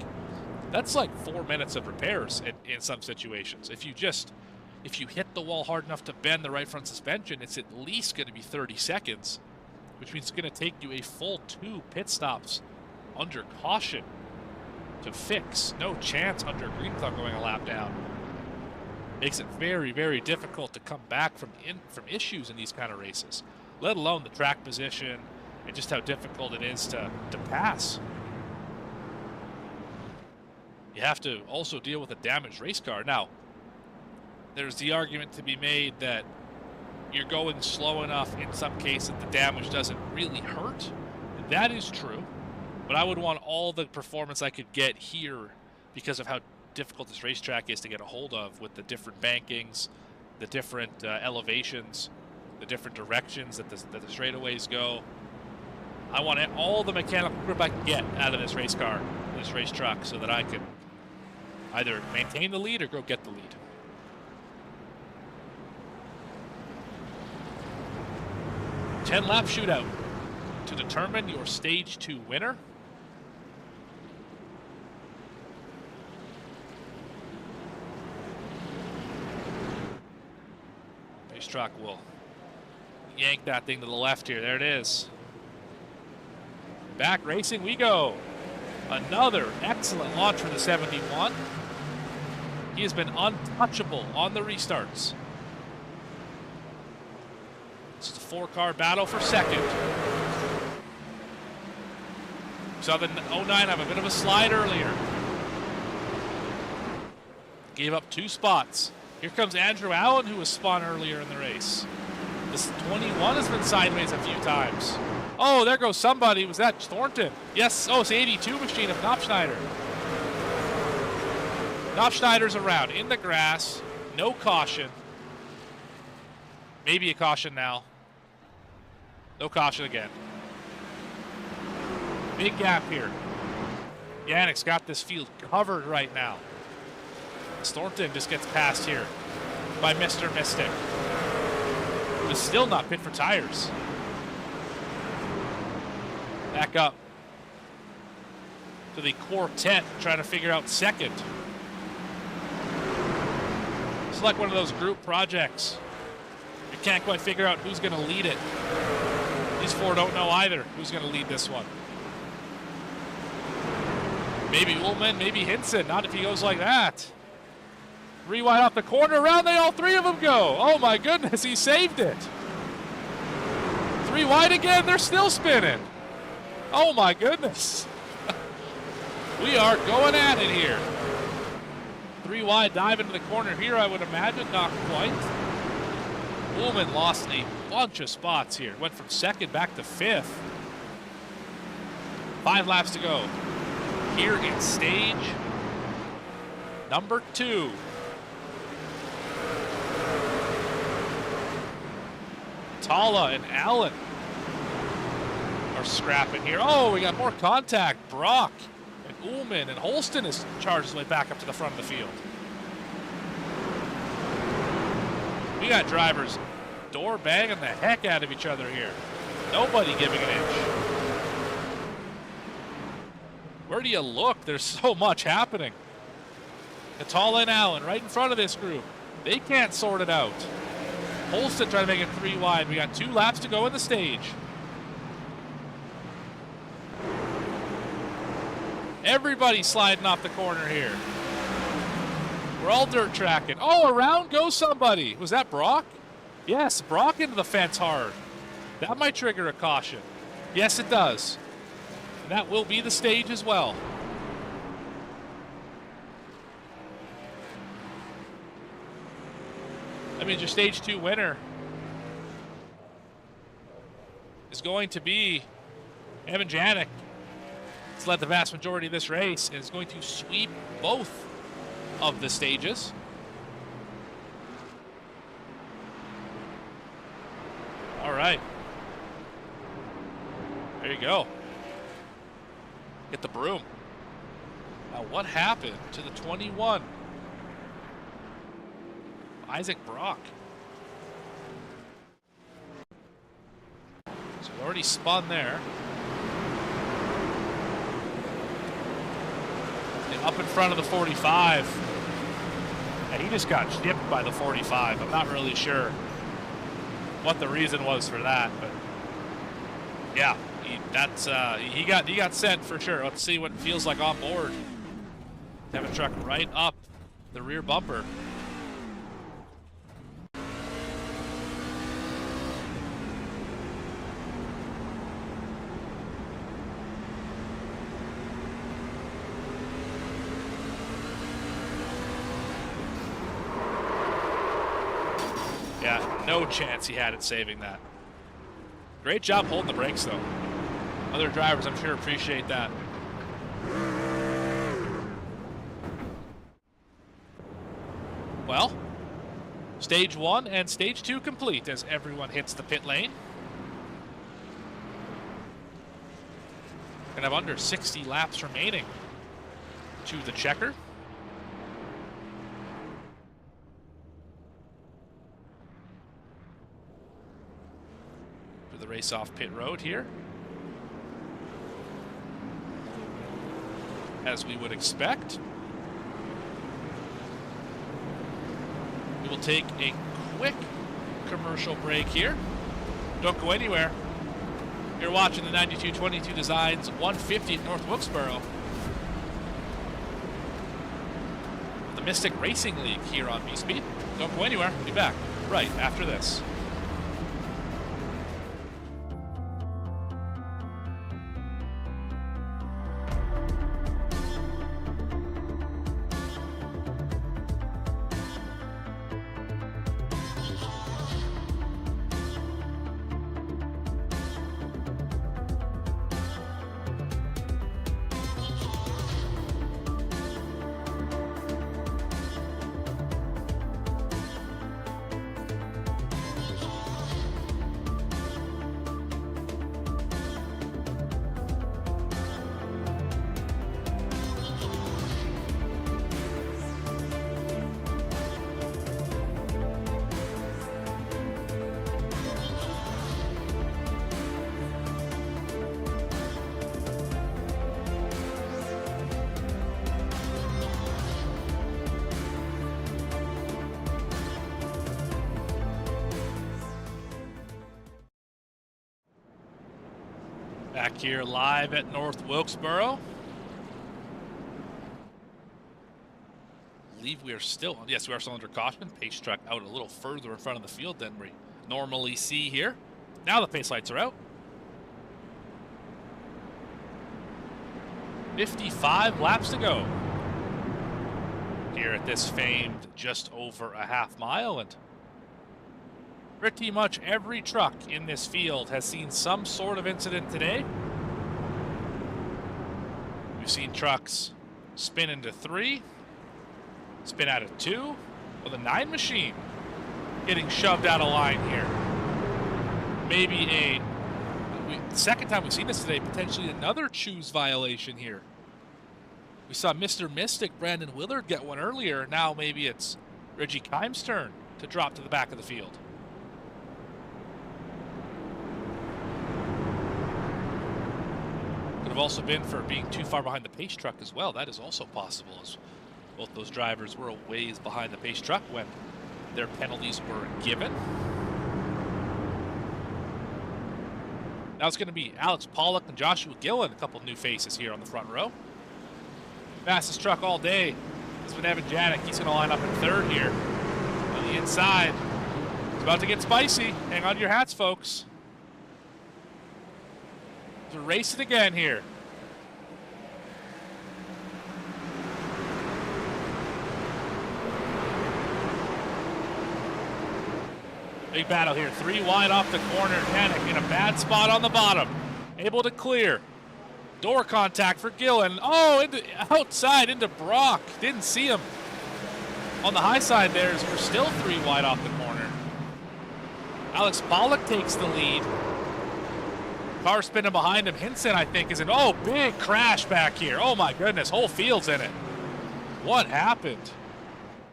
that's like 4 minutes of repairs in some situations. If you hit the wall hard enough to bend the right front suspension, it's at least going to be 30 seconds, which means it's going to take you a full 2 pit stops under caution to fix. No chance under green flag going a lap down. Makes it very, very difficult to come back from issues in these kind of races, let alone the track position and just how difficult it is to pass. You have to also deal with a damaged race car. Now, there's the argument to be made that you're going slow enough in some cases that the damage doesn't really hurt. That is true, but I would want all the performance I could get here because of how difficult this racetrack is to get a hold of, with the different bankings, the different elevations, the different directions that the straightaways go. I want all the mechanical grip I can get out of this race car, this race truck, so that I can either maintain the lead or go get the lead. Ten-lap shootout to determine your Stage 2 winner. Racetrack will yank that thing to the left here. There it is. Back racing we go. Another excellent launch for the 71. He has been untouchable on the restarts. This is a 4-car battle for second. Saw the 09 have a bit of a slide earlier. Gave up 2 spots. Here comes Andrew Allen, who was spun earlier in the race. This 21 has been sideways a few times. Oh, there goes somebody. Was that Thornton? Yes. Oh, it's the 82 machine of Knopfschneider. Knopfschneider's around in the grass. No caution. Maybe a caution now. No caution again. Big gap here. Yannick's got this field covered right now. Thornton just gets passed here by Mr. Mystic, who is still not fit for tires. Back up to the quartet, trying to figure out second. It's like one of those group projects. You can't quite figure out who's going to lead it. These 4 don't know either who's going to lead this one. Maybe Ullman, maybe Hinson. Not if he goes like that. 3 wide off the corner, around they all 3 of them go. Oh my goodness, he saved it. 3 wide again, they're still spinning. Oh my goodness. We are going at it here. 3 wide dive into the corner here, I would imagine, not quite. Ullman lost a bunch of spots here. Went from second back to 5th. 5 laps to go. Here in stage number 2. Tala and Allen are scrapping here. Oh, we got more contact. Brock and Ullman, and Holston has charged his way back up to the front of the field. We got drivers door banging the heck out of each other here. Nobody giving an inch. Where do you look? There's so much happening. Catala and Allen right in front of this group. They can't sort it out. Holston trying to make it 3 wide. We got 2 laps to go in the stage. Everybody sliding off the corner here. We're all dirt tracking. Oh, around goes somebody. Was that Brock? Yes, Brock into the fence hard. That might trigger a caution. Yes, it does. And that will be the stage as well. That means your stage 2 winner is going to be Evan Janik. He's led the vast majority of this race and is going to sweep both of the stages. All right. There you go. Get the broom. Now, what happened to the 21? Isaac Brock. So we already spun there. And up in front of the 45. And he just got shipped by the 45. I'm not really sure what the reason was for that, but yeah, he got sent for sure. Let's see what it feels like on board. Have a truck right up the rear bumper. Yeah, no chance he had it saving that. Great job holding the brakes, though. Other drivers, I'm sure, appreciate that. Well, stage 1 and stage 2 complete as everyone hits the pit lane. Gonna have under 60 laps remaining to the checker. The race off pit road here, as we would expect. We will take a quick commercial break here. Don't go anywhere. You're watching the 9222 Designs 150 at North Wilkesboro, the Mystic Racing League here on VSPEED. Don't go anywhere. We'll be back right after this. Back here live at North Wilkesboro. I believe we are still, yes, we are still under caution. Pace truck out a little further in front of the field than we normally see here. Now the pace lights are out. 55 laps to go here at this famed just over a half mile, and pretty much every truck in this field has seen some sort of incident today. We've seen trucks spin into 3, spin out of 2, with a 9 machine getting shoved out of line here. Maybe the second time we've seen this today, potentially another choose violation here. We saw Mr. Mystic, Brandon Willard, get one earlier. Now maybe it's Reggie Kime's turn to drop to the back of the field. Could have also been for being too far behind the pace truck as well. That is also possible, as both those drivers were a ways behind the pace truck when their penalties were given. Now it's going to be Alex Pollock and Joshua Gillen, a couple new faces here on the front row. Fastest truck all day has been Evan Janik. He's going to line up in third here on the inside. It's about to get spicy. Hang on to your hats, folks. We're racing again here. Big battle here. 3 wide off the corner. Janik in a bad spot on the bottom. Able to clear. Door contact for Gillen. Oh, outside into Brock. Didn't see him. On the high side there, as we're still 3 wide off the corner. Alex Pollock takes the lead. Car spinning behind him. Hinson, I think, is in. Oh, big crash back here. Oh, my goodness. Whole field's in it. What happened?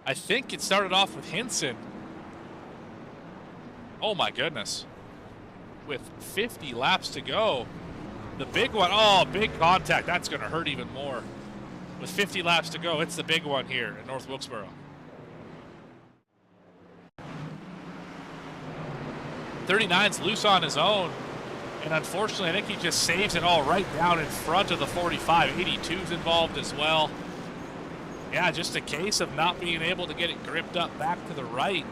I think it started off with Hinson. Oh, my goodness. With 50 laps to go. The big one. Oh, big contact. That's going to hurt even more. With 50 laps to go, it's the big one here in North Wilkesboro. 39's loose on his own. And unfortunately, I think he just saves it all right down in front of the 45. 82's involved as well. Yeah, just a case of not being able to get it gripped up back to the right.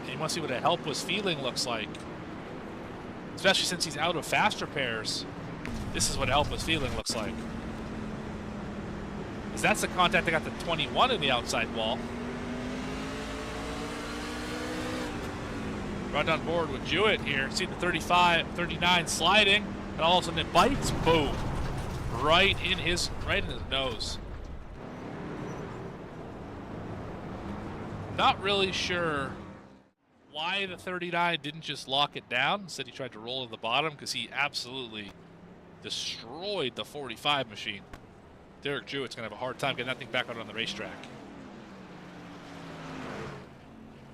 And you want to see what a helpless feeling looks like. Especially since he's out of faster pairs. This is what a helpless feeling looks like. Because that's the contact that got the 21 in the outside wall. Right on board with Jewett here. See the 35, 39 sliding. And all of a sudden it bites. Boom. Right in his nose. Not really sure why the 39 didn't just lock it down. Instead he tried to roll to the bottom because he absolutely destroyed the 45 machine. Derek Jewett's going to have a hard time getting that thing back out on the racetrack.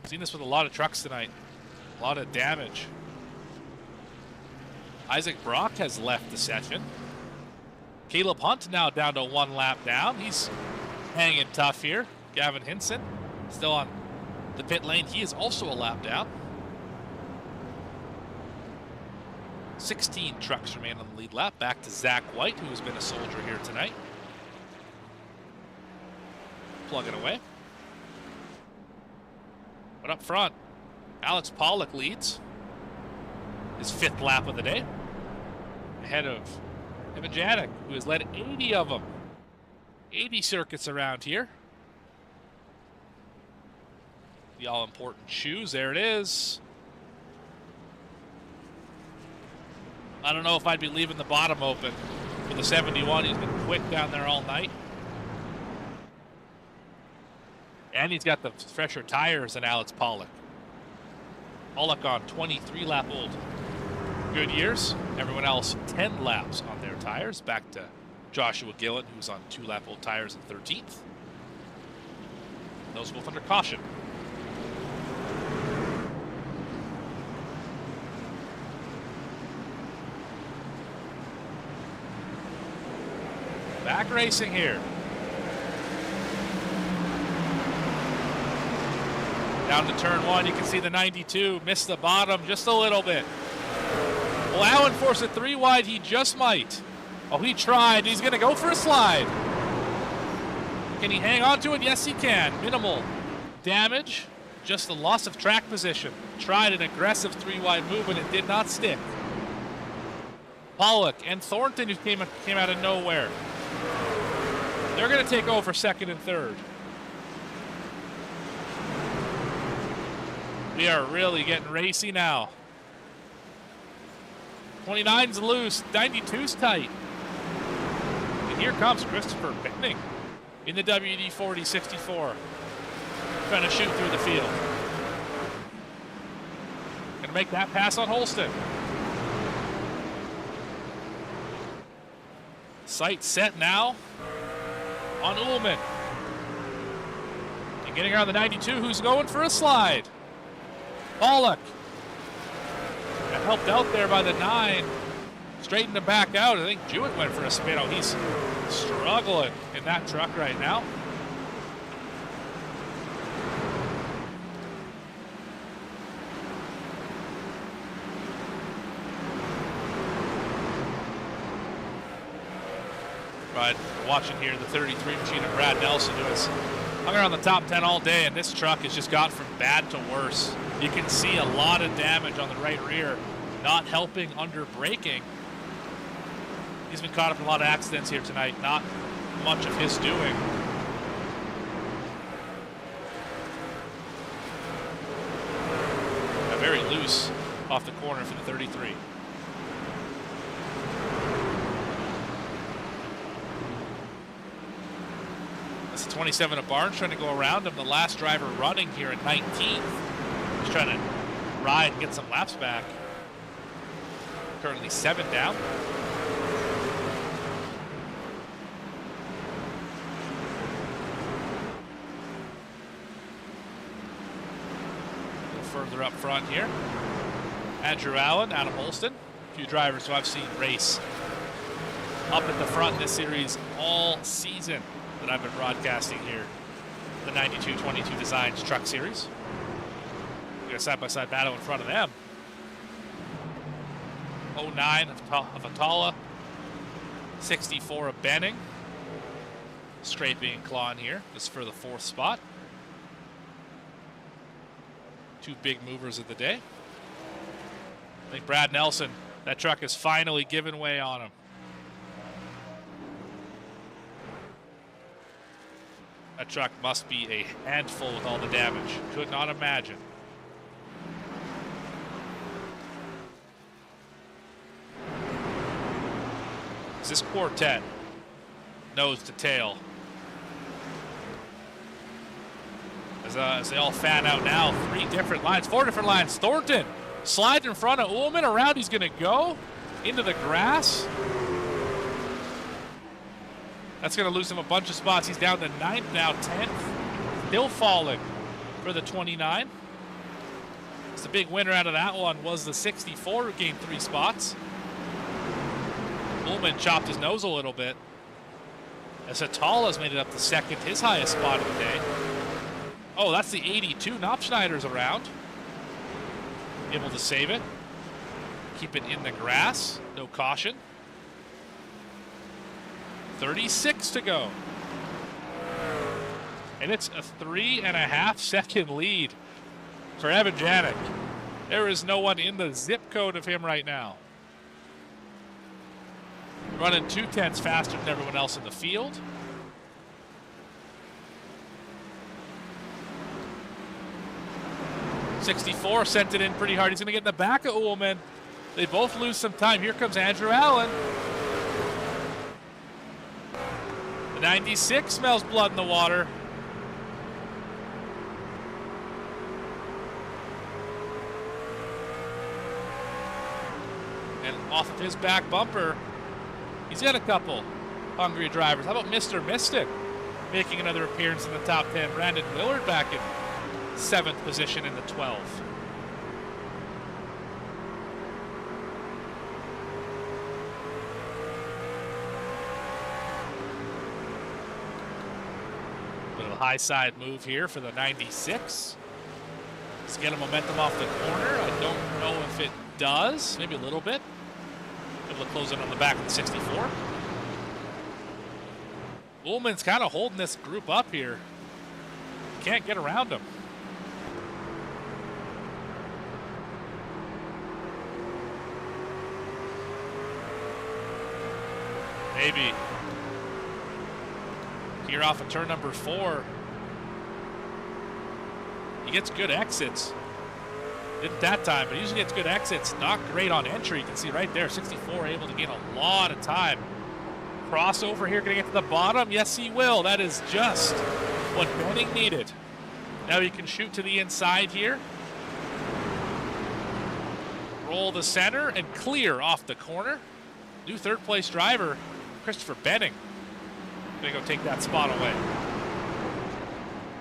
Seen this with a lot of trucks tonight. A lot of damage. Isaac Brock has left the session. Caleb Hunt now down to 1 lap down. He's hanging tough here. Gavin Hinson still on the pit lane. He is also a lap down. 16 trucks remain on the lead lap. Back to Zach White, who has been a soldier here tonight. Plugging away. But up front, Alex Pollock leads his 5th lap of the day. Ahead of Evan Janik, who has led 80 of them. 80 circuits around here. The all-important shoes, there it is. I don't know if I'd be leaving the bottom open for the 71. He's been quick down there all night. And he's got the fresher tires than Alex Pollock. Pollock on 23-lap-old Goodyears. Everyone else 10 laps on their tires. Back to Joshua Gillen, who's on 2-lap-old tires in 13th. Those both under caution. Back racing here. Down to turn 1, you can see the 92 missed the bottom just a little bit. Well, Allen forced it 3 wide, he just might. Oh, he tried, he's gonna go for a slide. Can he hang on to it? Yes, he can. Minimal damage, just the loss of track position. Tried an aggressive 3 wide move and it did not stick. Pollock and Thornton, who came out of nowhere. They're gonna take over 2nd and 3rd. We are really getting racy now. 29's loose, 92's tight. And here comes Christopher Benning in the WD-40 64. Trying to shoot through the field. Gonna make that pass on Holston. Sight set now on Ullman. And getting around the 92, who's going for a slide. Pollock. Got helped out there by the 9. Straightened him back out. I think Jewett went for a spin. Oh, he's struggling in that truck right now. But watching here the 33 machine of Brad Nelson, who has hung around the top 10 all day, and this truck has just got from bad to worse. You can see a lot of damage on the right rear, not helping under braking. He's been caught up in a lot of accidents here tonight, not much of his doing. Very loose off the corner for the 33. That's the 27 of Barnes trying to go around him. The last driver running here at 19th. He's trying to ride and get some laps back. Currently 7 down. A little further up front here. Andrew Allen, Adam Holston. A few drivers who I've seen race up at the front in this series all season that I've been broadcasting here. The 92-22 Designs Truck Series. We got a side-by-side battle in front of them. 09 of Atala. 64 of Benning. Scraping and clawing here. This is for the 4th spot. 2 big movers of the day. I think Brad Nelson, that truck has finally given way on him. That truck must be a handful with all the damage. Could not imagine. This quartet, nose to tail. As they all fan out now, 3 different lines, 4 different lines. Thornton slides in front of Ullman, around he's gonna go into the grass. That's going to lose him a bunch of spots. He's down to 9th now, 10th. Still falling for the 29. So the big winner out of that one was the 64, who gained 3 spots. Ullman chopped his nose a little bit. As Atala's made it up to 2nd, his highest spot of the day. Oh, that's the 82. Knopfschneider's around. Able to save it. Keep it in the grass. No caution. 36 to go. And it's a 3.5 second lead for Evan Janik. There is no one in the zip code of him right now. Running 0.2 faster than everyone else in the field. '64 sent it in pretty hard. He's going to get in the back of Ullman. They both lose some time. Here comes Andrew Allen. The 96 smells blood in the water. And off of his back bumper, he's got a couple hungry drivers. How about Mr. Mystic making another appearance in the top 10? Brandon Willard back in 7th position in the 12. High side move here for the 96. Let's get a momentum off the corner. I don't know if it does. Maybe a little bit. Able to close in on the back of the 64. Ullman's kind of holding this group up here. Can't get around him. Maybe. Here off of turn number 4. He gets good exits. Didn't that time, but he usually gets good exits. Not great on entry. You can see right there, 64 able to gain a lot of time. Crossover here, gonna get to the bottom. Yes, he will. That is just what Benning needed. Now he can shoot to the inside here. Roll the center and clear off the corner. New 3rd place driver, Christopher Benning. Gonna go take that spot away.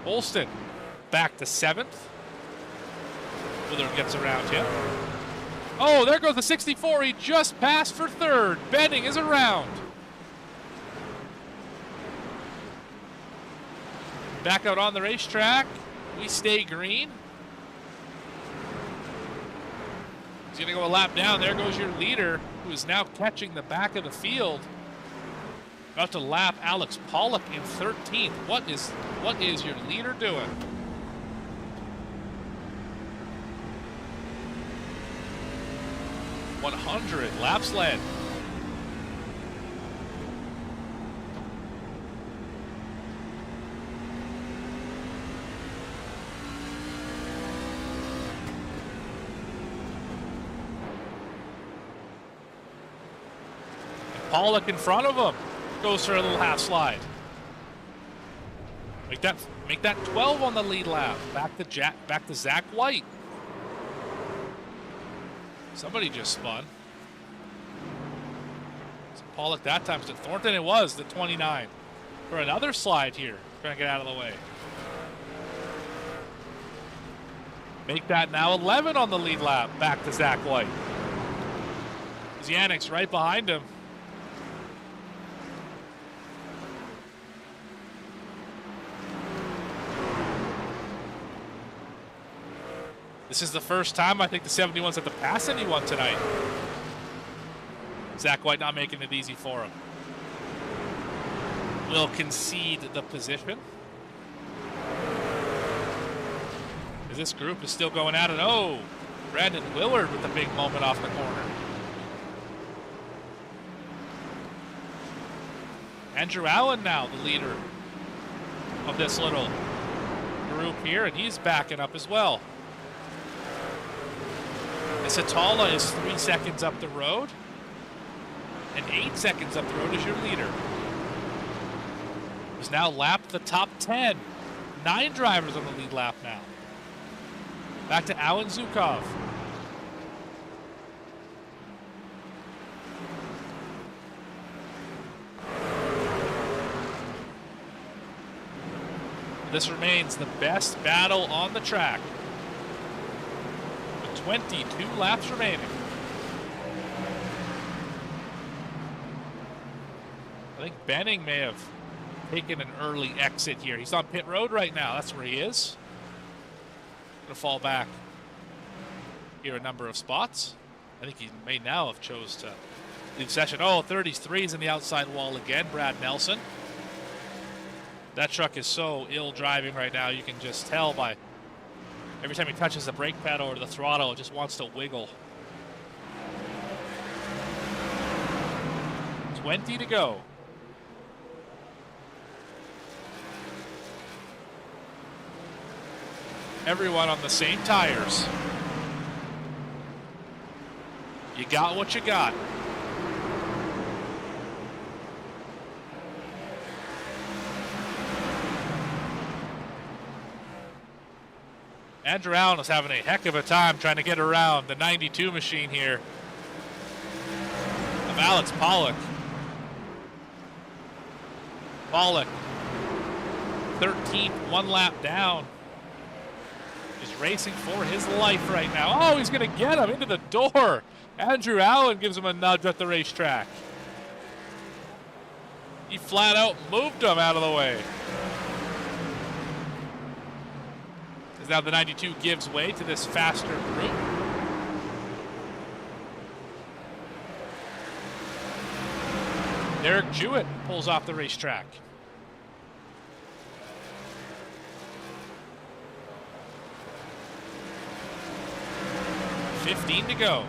Holston back to 7th. Willard gets around him. Oh, there goes the 64. He just passed for third. Benning is around. Back out on the racetrack. We stay green. He's going to go a lap down. There goes your leader, who is now catching the back of the field. About to lap Alex Pollock in 13th. What is your leader doing? .100 laps led. Pollock in front of him goes for a little half slide. Make that 12 on the lead lap. Back to Zach White. Somebody just spun. So Pollock that time to Thornton. It was the 29 for another slide here. Trying to get out of the way. Make that now 11 on the lead lap. Back to Zach White. Yannick's right behind him. This is the first time I think the 71s have to pass anyone tonight. Zach White not making it easy for him. Will concede the position. As this group is still going at it. Oh, Brandon Willard with the big moment off the corner. Andrew Allen now the leader of this little group here, and he's backing up as well. Satala is 3 seconds up the road, and 8 seconds up the road is your leader. He's now lapped the top 10. 9 drivers on the lead lap now. Back to Alan Zukov. This remains the best battle on the track. 22 laps remaining. I think Benning may have taken an early exit here. He's on pit road right now. That's where he is. Gonna fall back here a number of spots. I think he may now have chose to leave session. Oh, 33's in the outside wall again. Brad Nelson. That truck is so ill driving right now. You can just tell by every time he touches the brake pedal or the throttle, it just wants to wiggle. 20 to go. Everyone on the same tires. You got what you got. Andrew Allen is having a heck of a time trying to get around the 92 machine here of Alex Pollock. Pollock, 13th, 1 lap down. He's racing for his life right now. Oh, he's going to get him into the door. Andrew Allen gives him a nudge at the racetrack. He flat out moved him out of the way. As now the 92 gives way to this faster group. Derek Jewett pulls off the racetrack. $15 to go.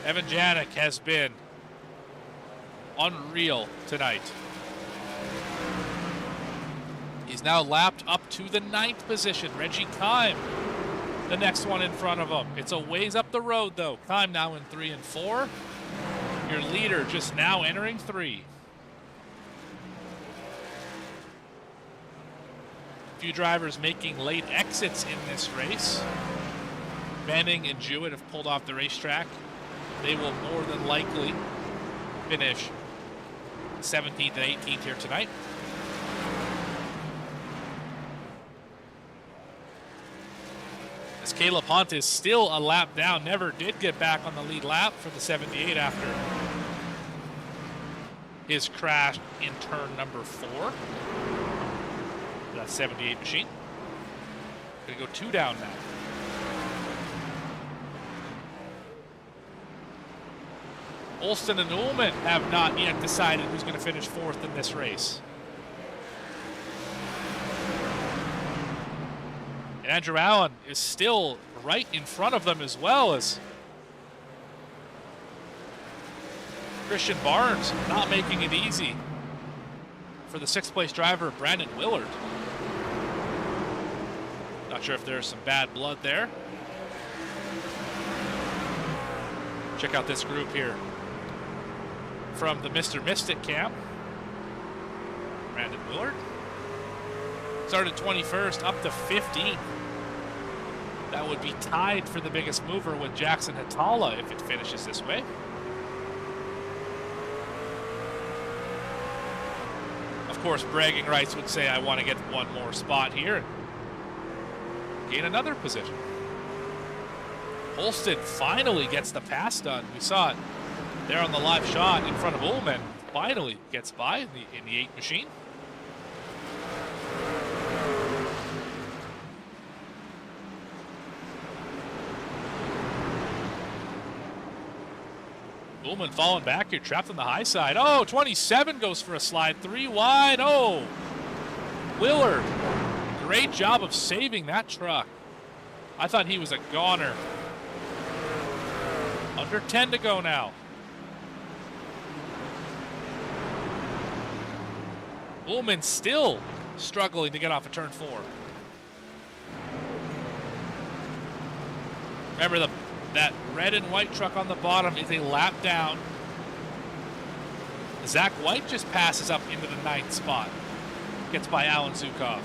Evan Janik has been unreal tonight. He's now lapped up to the 9th position. Reggie Kime, the next one in front of him. It's a ways up the road, though. Kime now in 3 and 4. Your leader just now entering 3. A few drivers making late exits in this race. Benning and Jewett have pulled off the racetrack. They will more than likely finish 17th and 18th here tonight. As Caleb Hunt is still a lap down, never did get back on the lead lap for the 78 after his crash in turn number 4. That 78 machine. Gonna go 2 down now. Olsen and Ullman have not yet decided who's going to finish 4th in this race. And Andrew Allen is still right in front of them as well, as Christian Barnes not making it easy for the 6th place driver, Brandon Willard. Not sure if there's some bad blood there. Check out this group here. From the Mr. Mystic camp, Brandon Willard started 21st up to 15th. That would be tied for the biggest mover with Jackson Hatala if it finishes this way. Of course, bragging rights would say I want to get one more spot here and gain another position. Holston finally gets the pass done. We saw it there on the live shot in front of Ullman. Finally gets by in the 8 machine. Ullman falling back here, trapped on the high side. Oh, 27 goes for a slide, 3 wide. Oh, Willard, great job of saving that truck. I thought he was a goner. Under 10 to go now. Ullman still struggling to get off of turn 4. Remember, that red and white truck on the bottom is a lap down. Zach White just passes up into the 9th spot. Gets by Alan Zukov.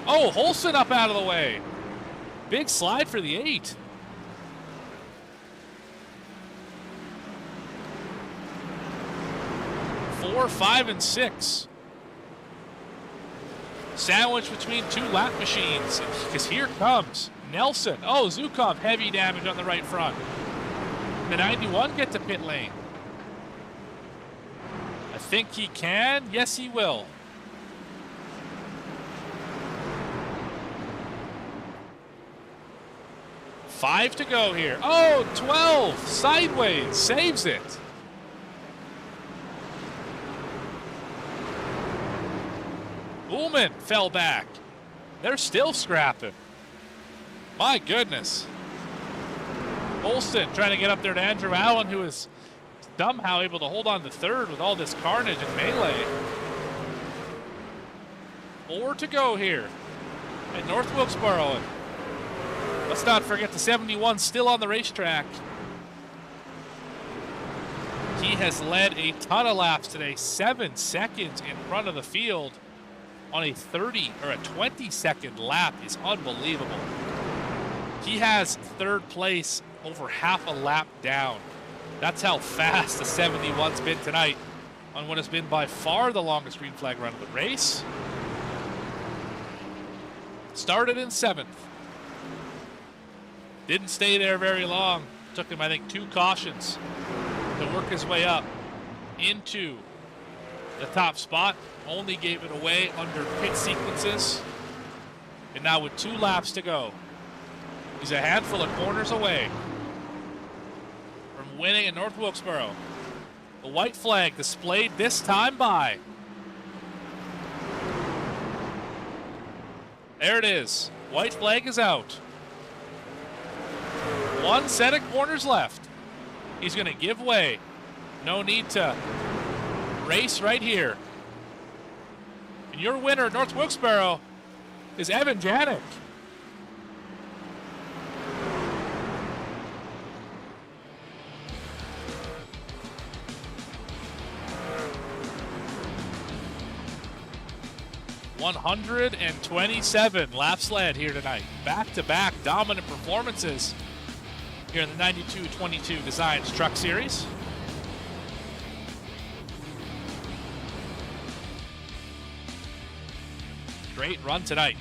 Oh, Holson up out of the way. Big slide for the 8. Four, 5, and 6. Sandwiched between 2 lap machines. Because here comes Nelson. Oh, Zukov, heavy damage on the right front. The 91 get to pit lane. I think he can. Yes, he will. Five to go here. Oh, 12. Sideways. Saves it. Ullman fell back. They're still scrapping. My goodness. Olsen trying to get up there to Andrew Allen, who is somehow able to hold on to 3rd with all this carnage and melee. 4 to go here at North Wilkesboro. And let's not forget the 71 still on the racetrack. He has led a ton of laps today, 7 seconds in front of the field on a 30 or a 20-second lap is unbelievable. He has 3rd place over half a lap down. That's how fast the 71's been tonight on what has been by far the longest green flag run of the race. Started in 7th. Didn't stay there very long. Took him, I think, 2 cautions to work his way up into the top spot. Only gave it away under pit sequences. And now with 2 laps to go, he's a handful of corners away from winning at North Wilkesboro. The white flag displayed this time by. There it is. White flag is out. 1 set of corners left. He's going to give way. No need to race right here. And your winner at North Wilkesboro is Evan Janik. $127 laps led here tonight. Back-to-back dominant performances here in the 92-22 Designs Truck Series. Great run tonight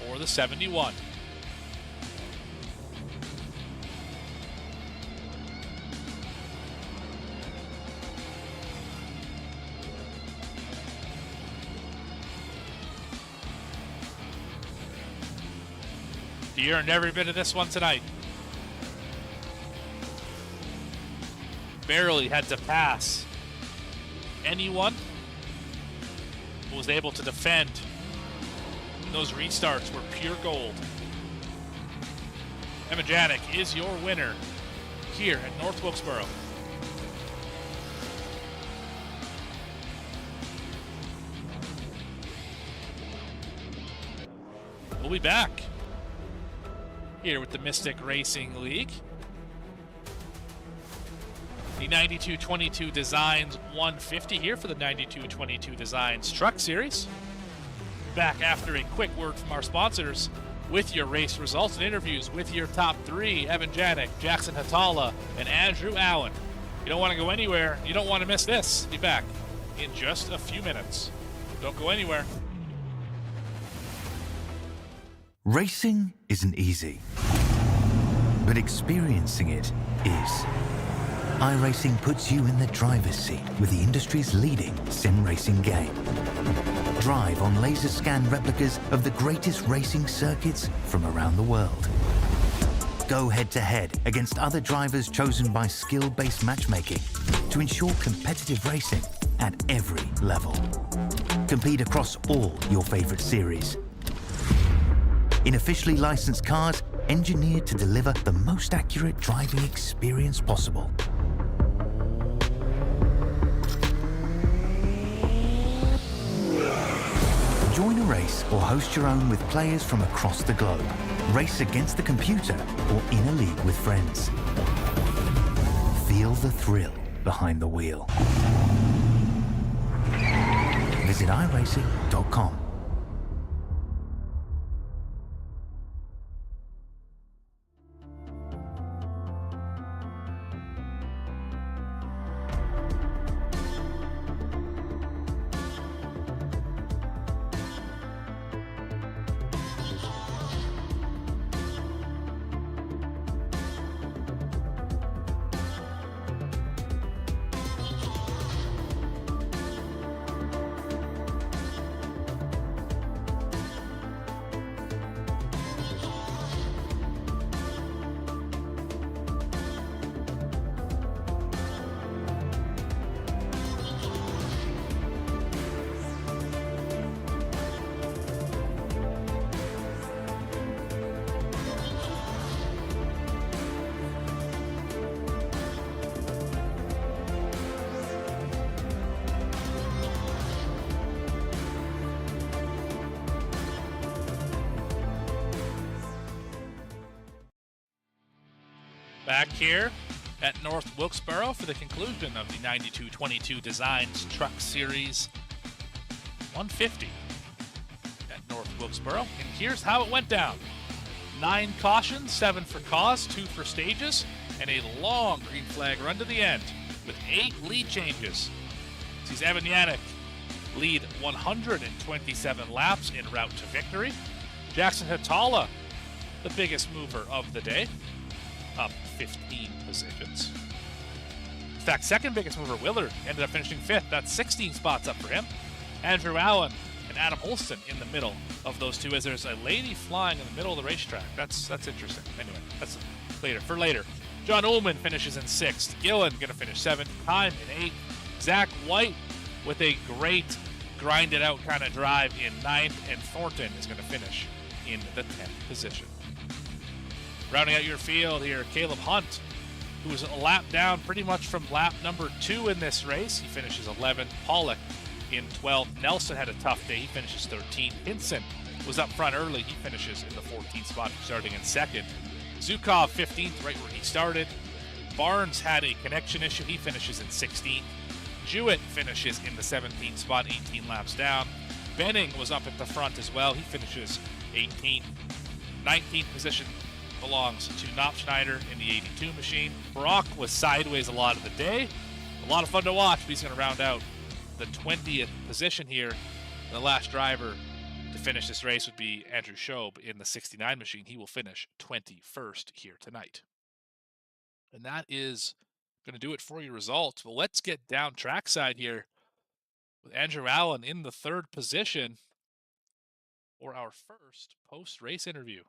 for the 71. You earned every bit of this one tonight. Barely had to pass anyone who was able to defend. Those restarts were pure gold. Evan Janik is your winner here at North Wilkesboro. We'll be back here with the Mystic Racing League. The 92-22 Designs 150 here for the 92-22 Designs Truck Series. Back after a quick word from our sponsors with your race results and interviews with your top three, Evan Janik, Jackson Hatala, and Andrew Allen. You don't want to go anywhere. You don't want to miss this. Be back in just a few minutes. Don't go anywhere. Racing isn't easy, but experiencing it is. iRacing puts you in the driver's seat with the industry's leading sim racing game. Drive on laser scan replicas of the greatest racing circuits from around the world. Go head-to-head against other drivers chosen by skill-based matchmaking to ensure competitive racing at every level. Compete across all your favorite series in officially licensed cars engineered to deliver the most accurate driving experience possible. Join a race or host your own with players from across the globe. Race against the computer or in a league with friends. Feel the thrill behind the wheel. Visit iRacing.com. Back here at North Wilkesboro for the conclusion of the 92-22 Designs Truck Series 150 at North Wilkesboro. And here's how it went down. 9 cautions, 7 for cause, 2 for stages, and a long green flag run to the end with 8 lead changes. Sees Evan Janik lead 127 laps en route to victory. Jackson Hatala, the biggest mover of the day, up 15 positions. In fact, second biggest mover, Willard, ended up finishing 5th. That's 16 spots up for him. Andrew Allen and Adam Olson in the middle of those two, as there's a lady flying in the middle of the racetrack. That's interesting. Anyway, that's later. For later, John Ullman finishes in 6th. Gillen going to finish 7th. Time in 8th. Zach White with a great grinded out kind of drive in 9th, and Thornton is going to finish in the 10th position. Rounding out your field here, Caleb Hunt, who was a lap down pretty much from lap number 2 in this race. He finishes 11th. Pollock in 12th. Nelson had a tough day. He finishes 13th. Hinson was up front early. He finishes in the 14th spot, starting in 2nd. Zukov 15th, right where he started. Barnes had a connection issue. He finishes in 16th. Jewett finishes in the 17th spot, 18 laps down. Benning was up at the front as well. He finishes 18th. 19th position belongs to Knopfschneider in the 82 machine. Brock was sideways a lot of the day. A lot of fun to watch, but he's going to round out the 20th position here. The last driver to finish this race would be Andrew Schob in the 69 machine. He will finish 21st here tonight. And that is going to do it for your results. Well, let's get down trackside here with Andrew Allen in the 3rd position for our first post-race interview.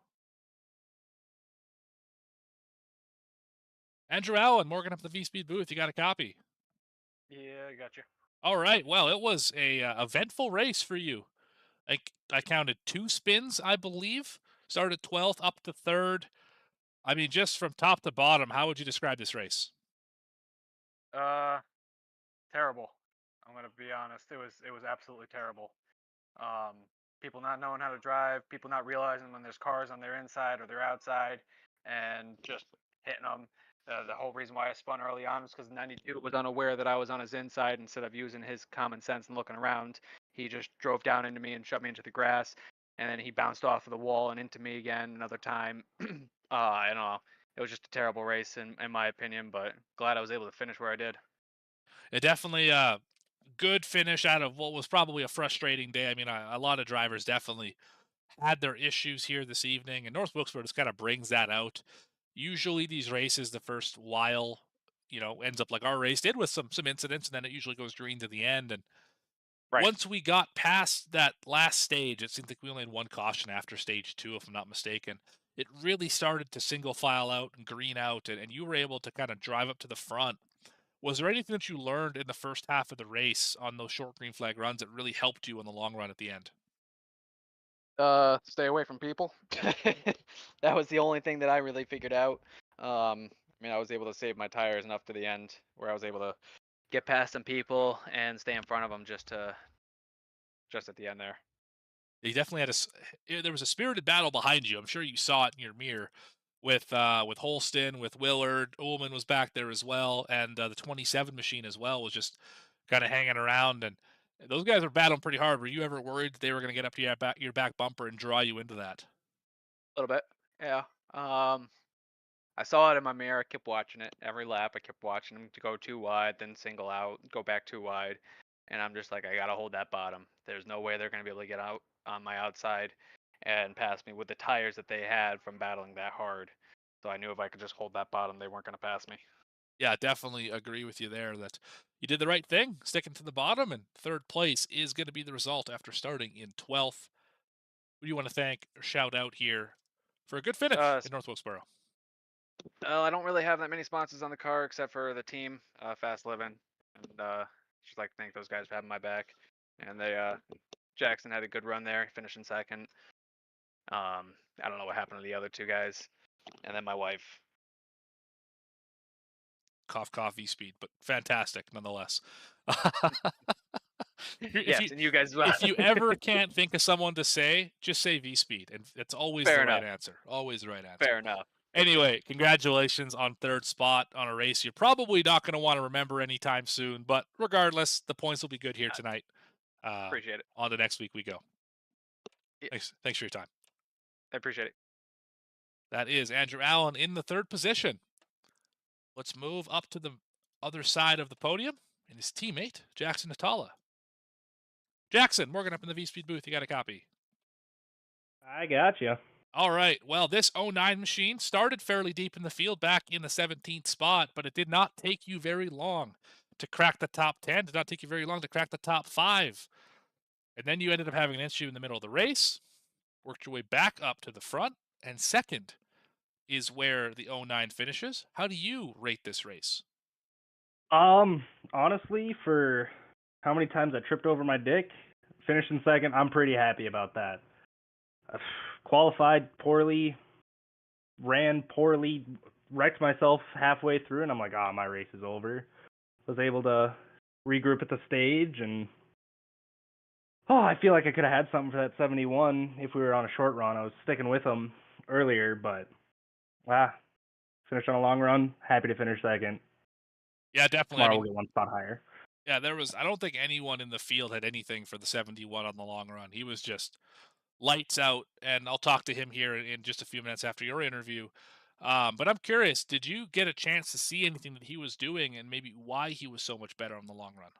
Andrew Allen, Morgan up at the VSPEED booth. You got a copy? Yeah, I got you. All right. Well, it was a eventful race for you. I counted 2 spins, I believe. Started 12th up to 3rd. I mean, just from top to bottom, how would you describe this race? Terrible. I'm gonna be honest. It was absolutely terrible. People not knowing how to drive, people not realizing when there's cars on their inside or their outside, and just hitting them. The whole reason why I spun early on was because 92 was unaware that I was on his inside. Instead of using his common sense and looking around, he just drove down into me and shoved me into the grass. And then he bounced off of the wall and into me again another time. I don't know. It was just a terrible race in my opinion, but glad I was able to finish where I did. It definitely good finish out of what was probably a frustrating day. I mean, a lot of drivers definitely had their issues here this evening, and North Wilkesboro just kind of brings that out. Usually, these races, the first while, ends up like our race did with some incidents, and then it usually goes green to the end. And Right. once we got past that last stage, it seemed like we only had 1 caution after stage 2, if I'm not mistaken. It really started to single file out and green out, and you were able to kind of drive up to the front. Was there anything that you learned in the first half of the race on those short green flag runs that really helped you in the long run at the end? Stay away from people. That was the only thing that I really figured out. I mean, I was able to save my tires enough to the end where I was able to get past some people and stay in front of them just at the end there. You definitely had there was a spirited battle behind you. I'm sure you saw it in your mirror with Holston, with Willard. Ullman was back there as well, and the 27 machine as well was just kind of hanging around. And those guys were battling pretty hard. Were you ever worried that they were going to get up to your back bumper and draw you into that? A little bit, yeah. I saw it in my mirror. I kept watching it every lap. I kept watching them to go too wide, then single out, go back too wide, and I'm just like, I gotta hold that bottom. There's no way they're gonna be able to get out on my outside and pass me with the tires that they had from battling that hard. So I knew if I could just hold that bottom, they weren't gonna pass me. Yeah, definitely agree with you there that you did the right thing, sticking to the bottom, and 3rd place is going to be the result after starting in 12th. Who do you want to thank or shout out here for a good finish Uh, in North Wilkesboro? I don't really have that many sponsors on the car except for the team, Fast Living, and just like to thank those guys for having my back. And Jackson had a good run there, finishing second. I don't know what happened to the other 2 guys, and then my wife. Cough, coffee speed, but fantastic nonetheless. if Yes, you and you guys as well. if you ever can't think of someone to say, just say V speed, and it's always Fair the right enough. answer. Always the right answer. Fair enough. Anyway, congratulations on 3rd spot on a race you're probably not going to want to remember anytime soon, but regardless, the points will be good here tonight. Appreciate it. On to next week we go. Yeah, Thanks for your time. I appreciate it. That is Andrew Allen in the 3rd position. Let's move up to the other side of the podium and his teammate, Jackson Natala. Jackson, Morgan up in the VSPEED booth. You got a copy? I got you. All right. Well, this 09 machine started fairly deep in the field back in the 17th spot, but it did not take you very long to crack the top 10. Did not take you very long to crack the top 5. And then you ended up having an issue in the middle of the race, worked your way back up to the front, and second is where the 09 finishes. How do you rate this race? Honestly, for how many times I tripped over my dick, finishing second, I'm pretty happy about that. I qualified poorly, ran poorly, wrecked myself halfway through, and I'm like, my race is over. Was able to regroup at the stage, and I feel like I could have had something for that 71 if we were on a short run. I was sticking with them earlier, but finished on a long run. Happy to finish second. Yeah, definitely. Tomorrow we'll get 1 spot higher. Yeah, I don't think anyone in the field had anything for the 71 on the long run. He was just lights out, and I'll talk to him here in just a few minutes after your interview. But I'm curious, did you get a chance to see anything that he was doing and maybe why he was so much better on the long run?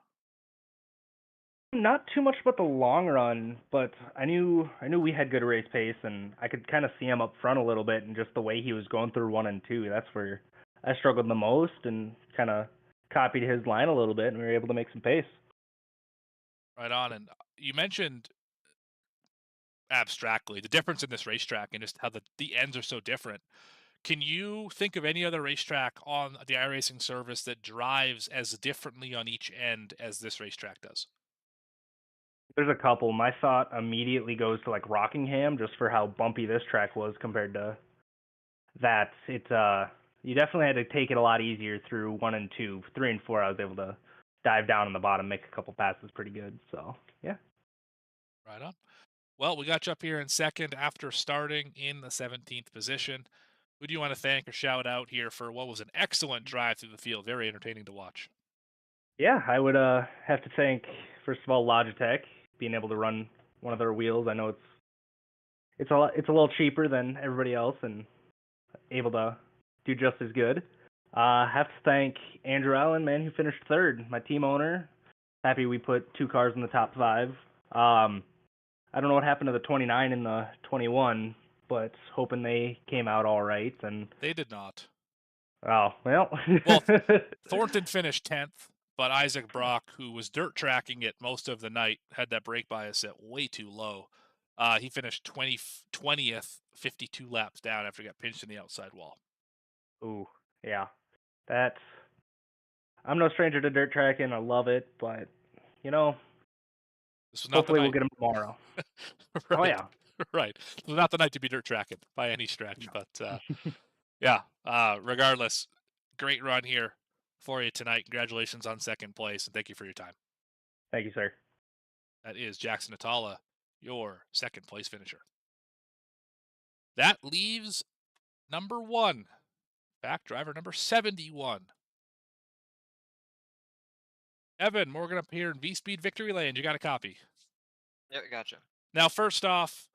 Not too much about the long run, but I knew we had good race pace, and I could kind of see him up front a little bit, and just the way he was going through 1 and 2. That's where I struggled the most, and kind of copied his line a little bit, and we were able to make some pace. Right on. And you mentioned abstractly the difference in this racetrack and just how the ends are so different. Can you think of any other racetrack on the iRacing service that drives as differently on each end as this racetrack does? There's a couple. My thought immediately goes to like Rockingham, just for how bumpy this track was compared to that. You definitely had to take it a lot easier through 1 and 2. 3 and 4, I was able to dive down in the bottom, make a couple passes pretty good. So yeah. Right on. Well, we got you up here in second after starting in the 17th position. Who do you want to thank or shout out here for what was an excellent drive through the field? Very entertaining to watch. Yeah, I would have to thank first of all Logitech, being able to run one of their wheels. I know it's a little cheaper than everybody else and able to do just as good. Have to thank Andrew Allen, man, who finished third, my team owner. Happy we put 2 cars in the top 5. I don't know what happened to the 29 and the 21, but hoping they came out all right. And They did not. oh well. Well, Thornton finished 10th, but Isaac Brock, who was dirt tracking it most of the night, had that brake bias set way too low. He finished 20th, 52 laps down after he got pinched in the outside wall. Ooh, yeah. That's I'm no stranger to dirt tracking. I love it, but you know, This was not hopefully the we'll night. get them tomorrow. Right. Oh yeah. Right. This was not the night to be dirt tracking by any stretch, No. but yeah. Regardless, great run here for you tonight. Congratulations on second place, and thank you for your time. Thank you, sir. That is Jackson Atala, your second place finisher. That leaves number 1, back driver number 71. Evan Morgan up here in VSPEED Victory Lane. You got a copy. Yeah, gotcha. Now, first off,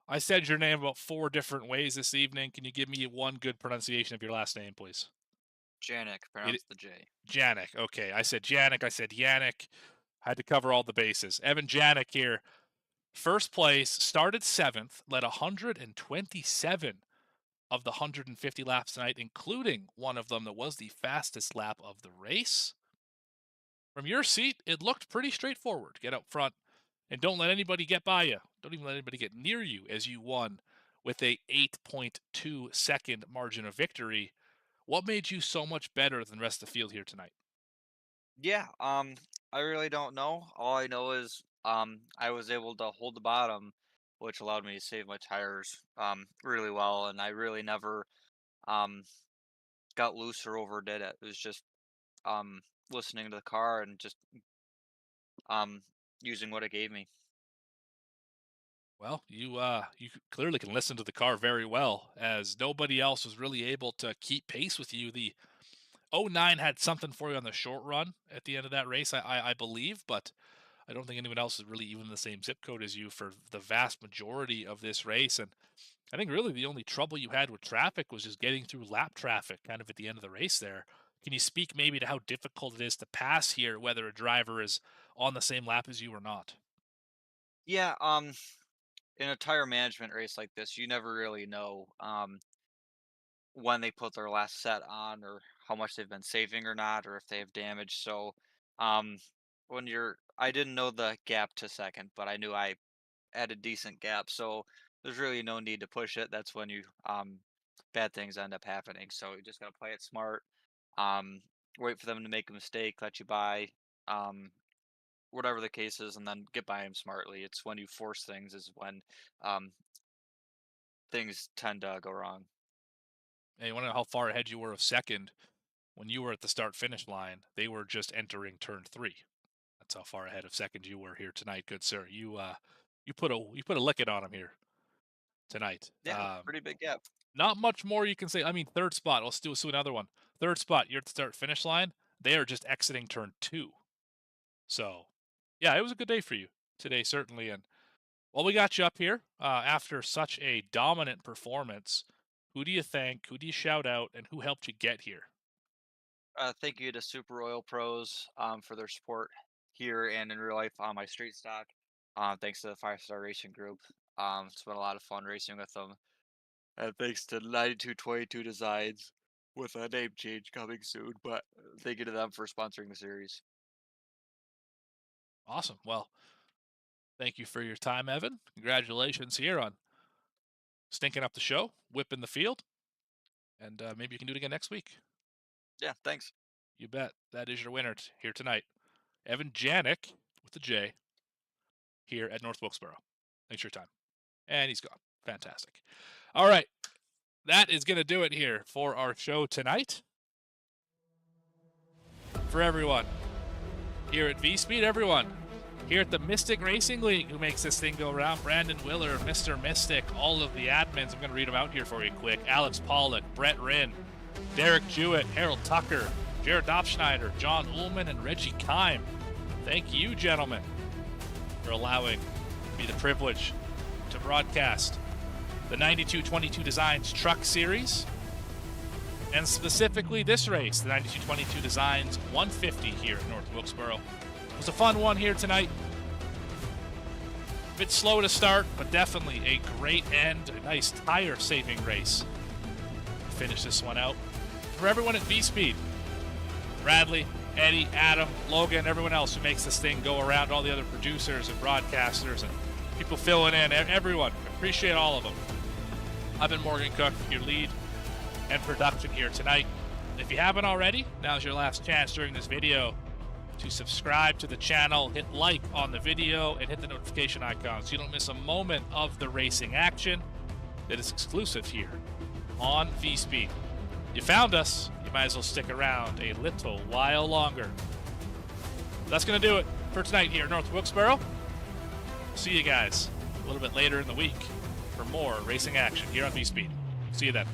I said your name about 4 different ways this evening. Can you give me one good pronunciation of your last name, please? Janik, pronounce the J. Janik. Okay, I said Janik. I said Yannick. Had to cover all the bases. Evan Janik here. First place, started 7th, led 127 of the 150 laps tonight, including one of them that was the fastest lap of the race. From your seat, it looked pretty straightforward. Get up front and don't let anybody get by you. Don't even let anybody get near you as you won with a 8.2 second margin of victory. What made you so much better than the rest of the field here tonight? Yeah, I really don't know. All I know is I was able to hold the bottom, which allowed me to save my tires really well, and I really never um got loose or overdid it. It was just listening to the car and just um using what it gave me. Well, you clearly can listen to the car very well, as nobody else was really able to keep pace with you. The '09 had something for you on the short run at the end of that race, I believe, but I don't think anyone else is really even in the same zip code as you for the vast majority of this race. And I think really the only trouble you had with traffic was just getting through lap traffic kind of at the end of the race there. Can you speak maybe to how difficult it is to pass here, whether a driver is on the same lap as you or not? Yeah, in a tire management race like this, you never really know when they put their last set on or how much they've been saving or not or if they have damage. So um I didn't know the gap to second, but I knew I had a decent gap. So there's really no need to push it. That's when you bad things end up happening. So you just gotta play it smart. Um Wait for them to make a mistake, let you by, um whatever the case is, and then get by them smartly. It's when you force things is when um things tend to go wrong. And you want to know how far ahead you were of second when you were at the start finish line? They were just entering turn 3. That's how far ahead of second you were here tonight, good sir. You put a licking on them here tonight. Yeah, pretty big gap. Not much more you can say. I mean, third spot. Let's do another one. Third spot. You're at the start finish line. They are just exiting turn 2. So, yeah, it was a good day for you today, certainly. And well, we got you up here after such a dominant performance. Who do you thank? Who do you shout out? And who helped you get here? Thank you to Super Oil Pros for their support here and in real life on my street stock. Thanks to the 5-Star Racing Group. It's been a lot of fun racing with them. And thanks to 9222 Designs with a name change coming soon. But thank you to them for sponsoring the series. Awesome. Well, thank you for your time, Evan. Congratulations here on stinking up the show, whipping the field. And maybe you can do it again next week. Yeah, thanks. You bet. That is your winner here tonight. Evan Janik with the J here at North Wilkesboro. Thanks for your time. And he's gone. Fantastic. All right. That is going to do it here for our show tonight. For everyone here at VSPEED, everyone here at the Mystic Racing League who makes this thing go around, Brandon Willer, Mr. Mystic, all of the admins. I'm going to read them out here for you quick. Alex Pollock, Brett Rinn, Derek Jewett, Harold Tucker, Jared Dopschneider, John Ullman, and Reggie Kime. Thank you, gentlemen, for allowing me the privilege to broadcast the 9222 Designs Truck Series, and specifically this race, the 9222 Designs 150 here at North Wilkesboro. It was a fun one here tonight. A bit slow to start, but definitely a great end, a nice tire-saving race. Finish this one out. For everyone at VSPEED, Bradley, Eddie, Adam, Logan, everyone else who makes this thing go around, all the other producers and broadcasters and people filling in, everyone, appreciate all of them. I've been Morgan Cook, your lead and production here tonight. If you haven't already, now's your last chance during this video to subscribe to the channel, hit like on the video, and hit the notification icon so you don't miss a moment of the racing action that is exclusive here on VSPEED. You found us, you might as well stick around a little while longer. That's going to do it for tonight here at North Wilkesboro. See you guys a little bit later in the week for more racing action here on VSPEED. See you then.